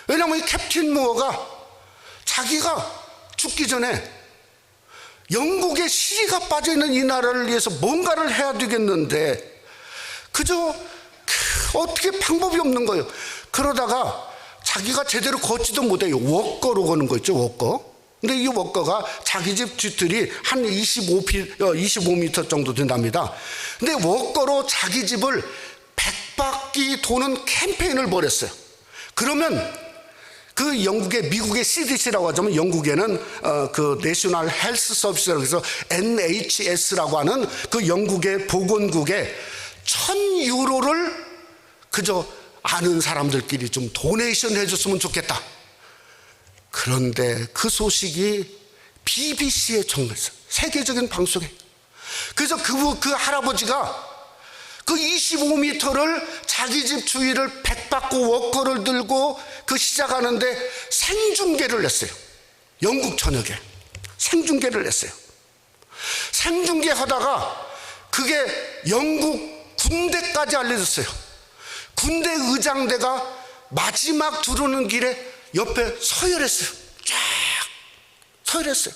B: 왜냐하면 이 캡틴 무어가 자기가 죽기 전에 영국의 시리가 빠져있는 이 나라를 위해서 뭔가를 해야 되겠는데 그저 어떻게 방법이 없는 거예요. 그러다가 자기가 제대로 걷지도 못해요. 워커로 거는 거 있죠, 워커. 근데 이 워커가 자기 집 뒤뜰이 한 25m 정도 된답니다. 근데 워커로 자기 집을 100바퀴 도는 캠페인을 벌였어요. 그러면 그 미국의 CDC라고 하자면 영국에는 그 내셔널 헬스 서비스라고 해서 NHS라고 하는 그 영국의 보건국에 1000유로를 그저 아는 사람들끼리 좀 도네이션 해줬으면 좋겠다. 그런데 그 소식이 BBC에 전해졌어요. 세계적인 방송에. 그래서 그 할아버지가 그 25m를 자기 집 주위를 백받고 워커를 들고 시작하는데 생중계를 냈어요. 영국 전역에 생중계를 냈어요. 생중계 하다가 그게 영국 군대까지 알려졌어요. 군대 의장대가 마지막 들어오는 길에 옆에 서열했어요. 쫙 서열했어요.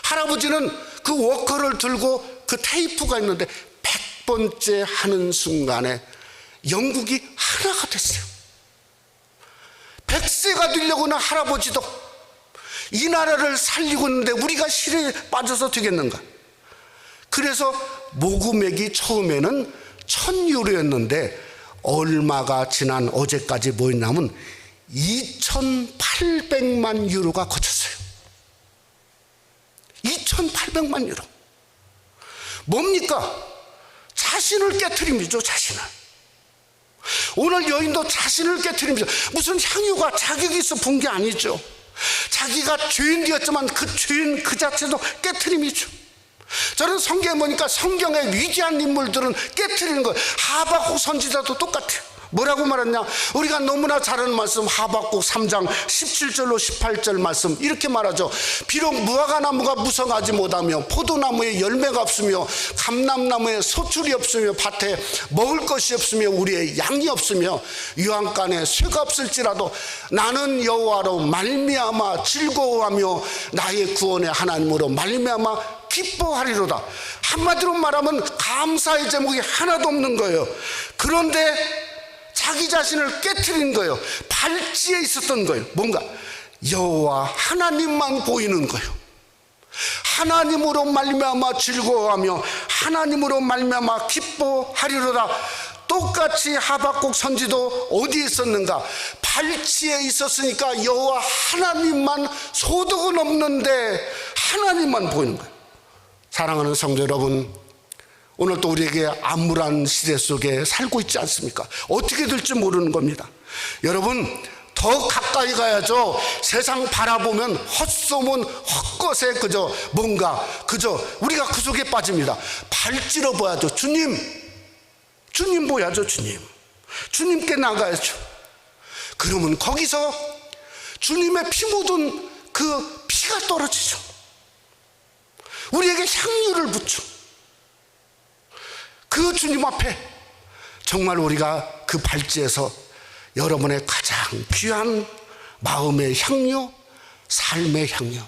B: 할아버지는 그 워커를 들고 그 테이프가 있는데 100번째 하는 순간에 영국이 하나가 됐어요. 100세가 되려고는 할아버지도 이 나라를 살리고 있는데 우리가 실에 빠져서 되겠는가? 그래서 모금액이 처음에는 1,000유로였는데 얼마가 지난 어제까지 뭐였냐면 2,800만 유로가 거쳤어요. 2,800만 유로. 뭡니까? 자신을 깨트림이죠. 자신을. 오늘 여인도 자신을 깨트림이죠. 무슨 향유가 자격이 있어 본 게 아니죠. 자기가 죄인이었지만 그 죄인 그 자체도 깨트림이죠. 저는 성경에 보니까 성경의 위대한 인물들은 깨트리는 거예요. 하박국 선지자도 똑같아요. 뭐라고 말했냐? 우리가 너무나 잘 아는 말씀 하박국 3장 17절로 18절 말씀 이렇게 말하죠. 비록 무화과나무가 무성하지 못하며 포도나무에 열매가 없으며 감람나무에 소출이 없으며 밭에 먹을 것이 없으며 우리의 양이 없으며 유황간에 쇠가 없을지라도 나는 여호와로 말미암아 즐거워하며 나의 구원의 하나님으로 말미암아 기뻐하리로다. 한마디로 말하면 감사의 제목이 하나도 없는 거예요. 그런데 자기 자신을 깨트린 거예요. 발치에 있었던 거예요. 뭔가 여호와 하나님만 보이는 거예요. 하나님으로 말미암아 즐거워하며 하나님으로 말미암아 기뻐하리로다. 똑같이 하박국 선지도 어디에 있었는가? 발치에 있었으니까 여호와 하나님만, 소득은 없는데 하나님만 보이는 거예요. 사랑하는 성도 여러분, 오늘 또 우리에게 암울한 시대 속에 살고 있지 않습니까? 어떻게 될지 모르는 겁니다. 여러분, 더 가까이 가야죠. 세상 바라보면 헛소문 헛것에 그저 우리가 그 속에 빠집니다. 발찌러 보야죠. 주님 보야죠. 주님께 나가야죠. 그러면 거기서 주님의 피 묻은 그 피가 떨어지죠. 우리에게 향유를 붓죠. 그 주님 앞에 정말 우리가 그 발찌에서 여러분의 가장 귀한 마음의 향유, 삶의 향유,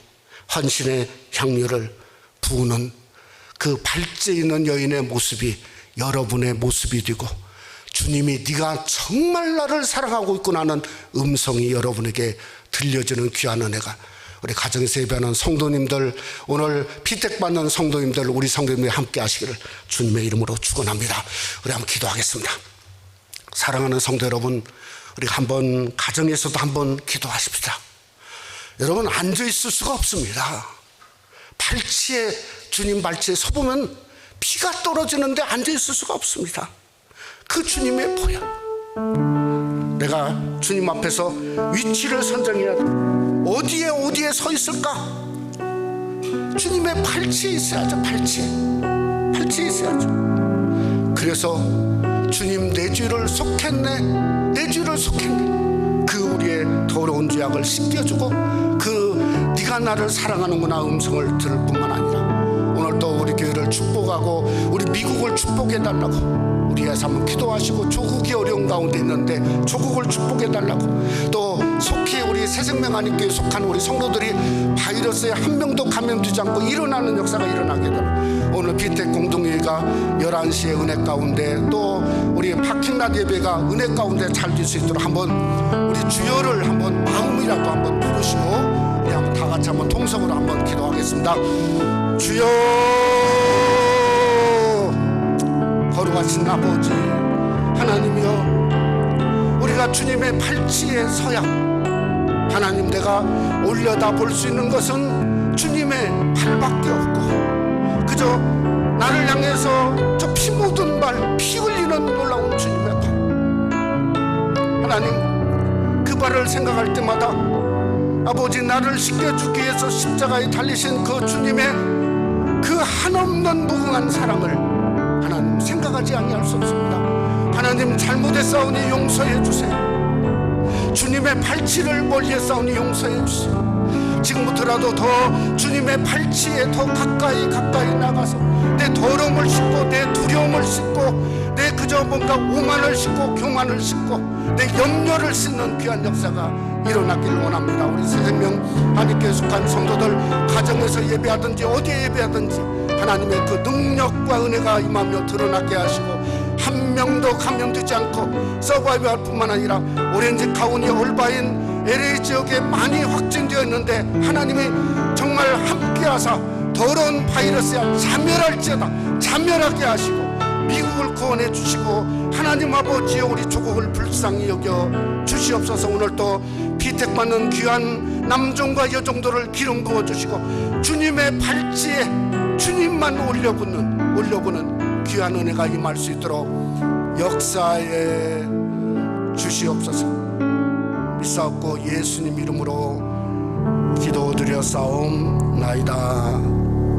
B: 헌신의 향유를 부으는 그 발찌에 있는 여인의 모습이 여러분의 모습이 되고 주님이 네가 정말 나를 사랑하고 있구나 하는 음성이 여러분에게 들려주는 귀한 은혜가 우리 가정에서 예배하는 성도님들, 오늘 피택받는 성도님들, 우리 성도님들이 함께 하시기를 주님의 이름으로 축원합니다. 우리 한번 기도하겠습니다. 사랑하는 성도 여러분, 우리 한번 가정에서도 한번 기도하십시다. 여러분, 앉아있을 수가 없습니다. 발치에, 주님 발치에 서보면 피가 떨어지는데 앉아있을 수가 없습니다. 그 주님의 보혈, 내가 주님 앞에서 위치를 선정해야 돼. 어디에 서 있을까? 주님의 발치에 있어야죠. 발치에 있어야죠. 그래서 주님, 내 죄를 속했네. 그 우리의 더러운 죄악을 씻겨주고 그 네가 나를 사랑하는구나 음성을 들을 뿐만 아니라 오늘 또 우리 교회를 축복하고 우리 미국을 축복해달라고 우리에서 한번 기도하시고, 조국이 어려운 가운데 있는데 조국을 축복해달라고, 또 속히 우리 새생명 하나님교회에 속한 우리 성도들이 바이러스에 한 명도 감염되지 않고 일어나는 역사가 일어나게 되는 오늘 비택 공동회의가 11시에 은혜 가운데, 또 우리 파킹랏 예배가 은혜 가운데 잘 될 수 있도록 한번 우리 주여를 한번 마음이라도 한번 부르시고 우리 한번 다 같이 한번 통성으로 한번 기도하겠습니다. 주여, 거룩하신 아버지 하나님이여, 우리가 주님의 발치에 서야 하나님, 내가 올려다 볼 수 있는 것은 주님의 발밖에 없고 그저 나를 향해서 저 피 묻은 발, 피 흘리는 놀라운 주님의 발, 하나님, 그 발을 생각할 때마다 아버지, 나를 씻겨주기 위해서 십자가에 달리신 그 주님의 그 한없는 무궁한 사랑을 하나님 생각하지 아니할 수 없습니다. 하나님, 잘못했사오니 용서해 주세요. 주님의 발치를 멀리했사오니 용서해 주세요. 지금부터라도 더 주님의 발치에 더 가까이 나가서 내 더러움을 씻고, 내 두려움을 씻고, 내 그저 뭔가 오만을 씻고 교만을 씻고 내 염려를 씻는 귀한 역사가 일어나기를 원합니다. 우리 새생명 하나님께 속한 성도들, 가정에서 예배하든지 어디에 예배하든지 하나님의 그 능력과 은혜가 임하며 드러나게 하시고, 한 명도 감염되지 않고 서바이벌 뿐만 아니라 오렌지 카운티 얼바인 LA 지역에 많이 확진되어 있는데 하나님이 정말 함께하사 더러운 바이러스에 자멸할지어다 자멸하게 하시고, 미국을 구원해 주시고, 하나님 아버지여 우리 조국을 불쌍히 여겨 주시옵소서. 오늘 또 피택받는 귀한 남종과 여종들을 기름 부어 주시고, 주님의 발치에 주님만 올려보는 귀한 은혜가 임할 수 있도록 역사에 주시옵소서. 믿사옵고 예수님 이름으로 기도드려 싸움나이다.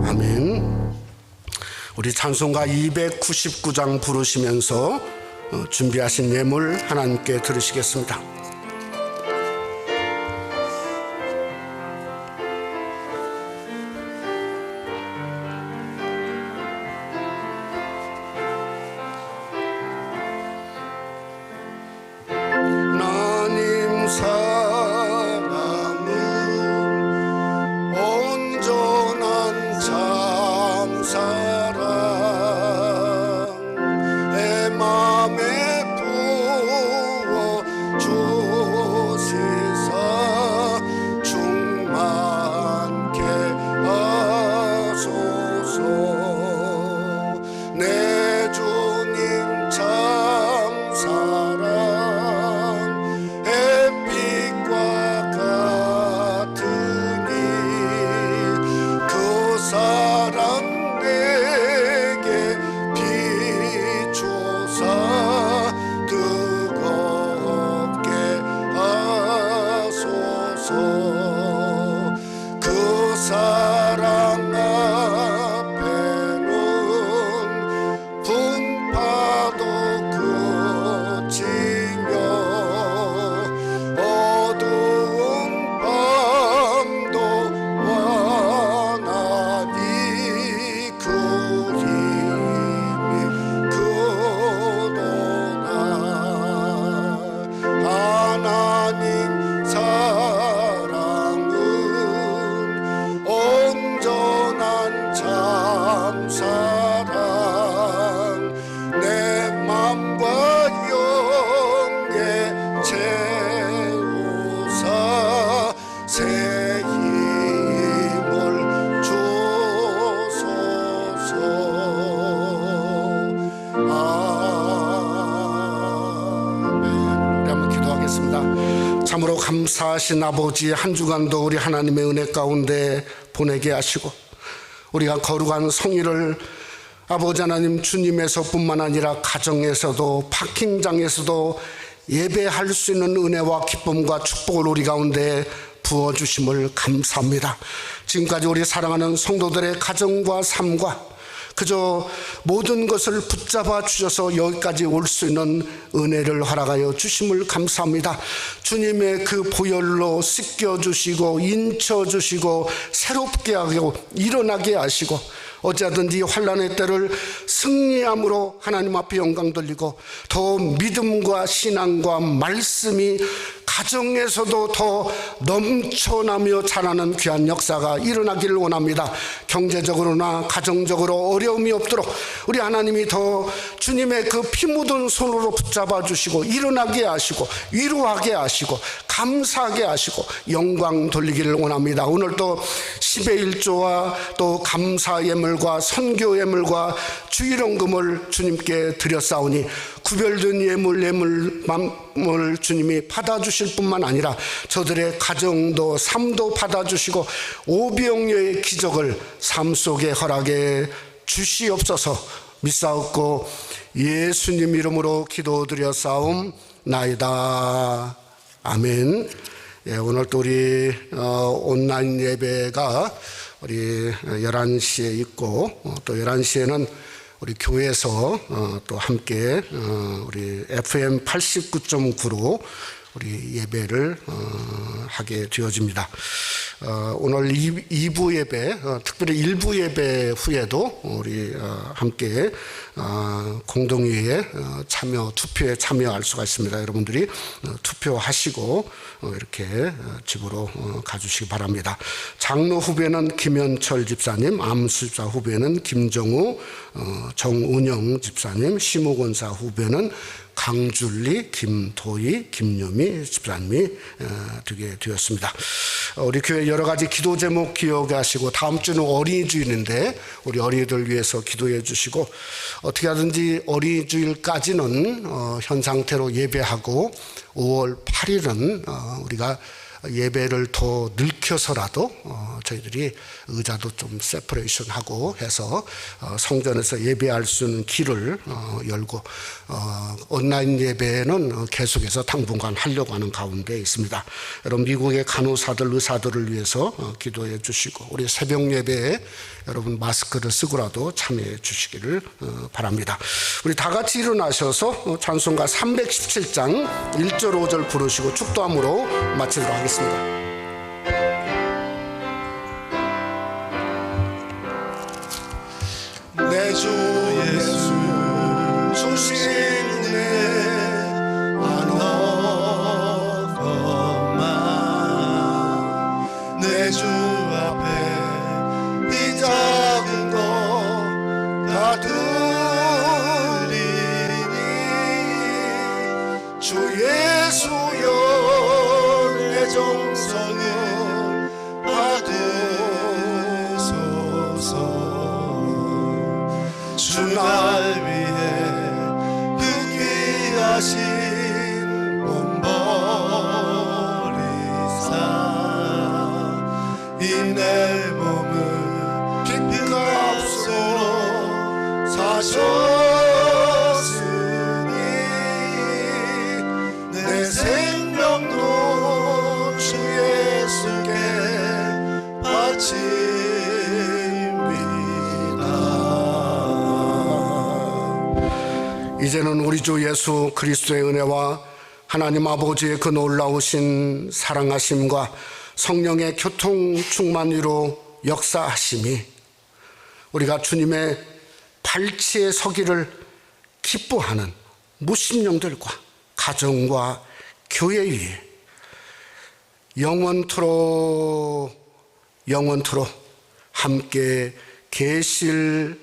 B: 아멘. 우리 찬송가 299장 부르시면서 준비하신 예물 하나님께 들으시겠습니다. 하나님 사랑은 온전한 참 사랑, 내 맘에 부어 주시사 충만케 하소서. 내 주님 참 사랑 햇빛과 같으니 그 사랑 내게 비추사 뜨겁게 하소서. 그 사랑 앞에는 풍파도 그치며 어두운 밤도 완하니 그 힘이 크도다. 하나님 사랑은 온전한 참 사랑, 내 맘과 영에 채우사 새 힘을 주소서. 아멘. 우리 한번 기도하겠습니다. 참으로 감사하신 아버지, 한 주간도 우리 하나님의 은혜 가운데 보내게 하시고, 우리가 거룩한 성일을 아버지 하나님 주님에서뿐만 아니라 가정에서도 파킹장에서도 예배할 수 있는 은혜와 기쁨과 축복을 우리 가운데 부어주심을 감사합니다. 지금까지 우리 사랑하는 성도들의 가정과 삶과 그저 모든 것을 붙잡아 주셔서 여기까지 올 수 있는 은혜를 허락하여 주심을 감사합니다. 주님의 그 보혈로 씻겨주시고 인쳐주시고 새롭게 하고 일어나게 하시고, 어찌하든지 환난의 때를 승리함으로 하나님 앞에 영광 돌리고, 더 믿음과 신앙과 말씀이 가정에서도 더 넘쳐나며 자라는 귀한 역사가 일어나기를 원합니다. 경제적으로나 가정적으로 어려움이 없도록 우리 하나님이 더 주님의 그 피 묻은 손으로 붙잡아 주시고 일어나게 하시고 위로하게 하시고 감사하게 하시고 영광 돌리기를 원합니다. 오늘도 10의 1조와 또 감사 예물과 선교 예물과 주일원금을 주님께 드렸사오니, 구별된 예물을 주님이 받아주실 뿐만 아니라 저들의 가정도 삶도 받아주시고 오병이어의 기적을 삶 속에 허락해 주시옵소서. 믿사옵고 예수님 이름으로 기도드려 싸움 나이다. 아멘. 예, 오늘 또 우리 온라인 예배가 우리 11시에 있고 또 11시에는 우리 교회에서 또 함께 우리 FM 89.9로 우리 예배를 하게 되어집니다. 오늘 2부 예배, 특별히 1부 예배 후에도 우리 함께 공동회의에 투표에 참여할 수가 있습니다. 여러분들이 투표하시고 이렇게 집으로 가주시기 바랍니다. 장로 후배는 김현철 집사님, 암수집사 후배는 김정우, 정운영 집사님, 시무권사 후배는 강줄리, 김도희, 김유미 집사님이 되게 되었습니다. 우리 교회 여러 가지 기도 제목 기억하시고 다음 주는 어린이 주일인데 우리 어린이들 위해서 기도해 주시고 어떻게 하든지 어린이 주일까지는 현 상태로 예배하고 5월 8일은 우리가 예배를 더 늘켜서라도 저희들이 의자도 좀 세퍼레이션하고 해서 성전에서 예배할 수 있는 길을 열고 온라인 예배는 계속해서 당분간 하려고 하는 가운데 있습니다. 여러분 미국의 간호사들 의사들을 위해서 기도해 주시고 우리 새벽 예배에 여러분 마스크를 쓰고라도 참여해 주시기를 바랍니다. 우리 다 같이 일어나셔서 찬송가 317장 1절 5절 부르시고 축도함으로 마치도록 하겠습니다. 내 주 예수 주신 은혜 안 얻어만 내 주 앞에 이 작은 것 다 드리니 주 예수여 내 정성을 받으소서 주 날 위해 그 귀하신 몸버리사 이 내 몸을 깊은 값으로 사셨으니 내 생명도 주 예수께 바칩니다. 이제는 우리 주 예수 그리스도의 은혜와 하나님 아버지의 그 놀라우신 사랑하심과 성령의 교통 충만 위로 역사하심이 우리가 주님의 발치에 서기를 기뻐하는 무심령들과 가정과 교회 위에 영원토록 함께 계실지어다.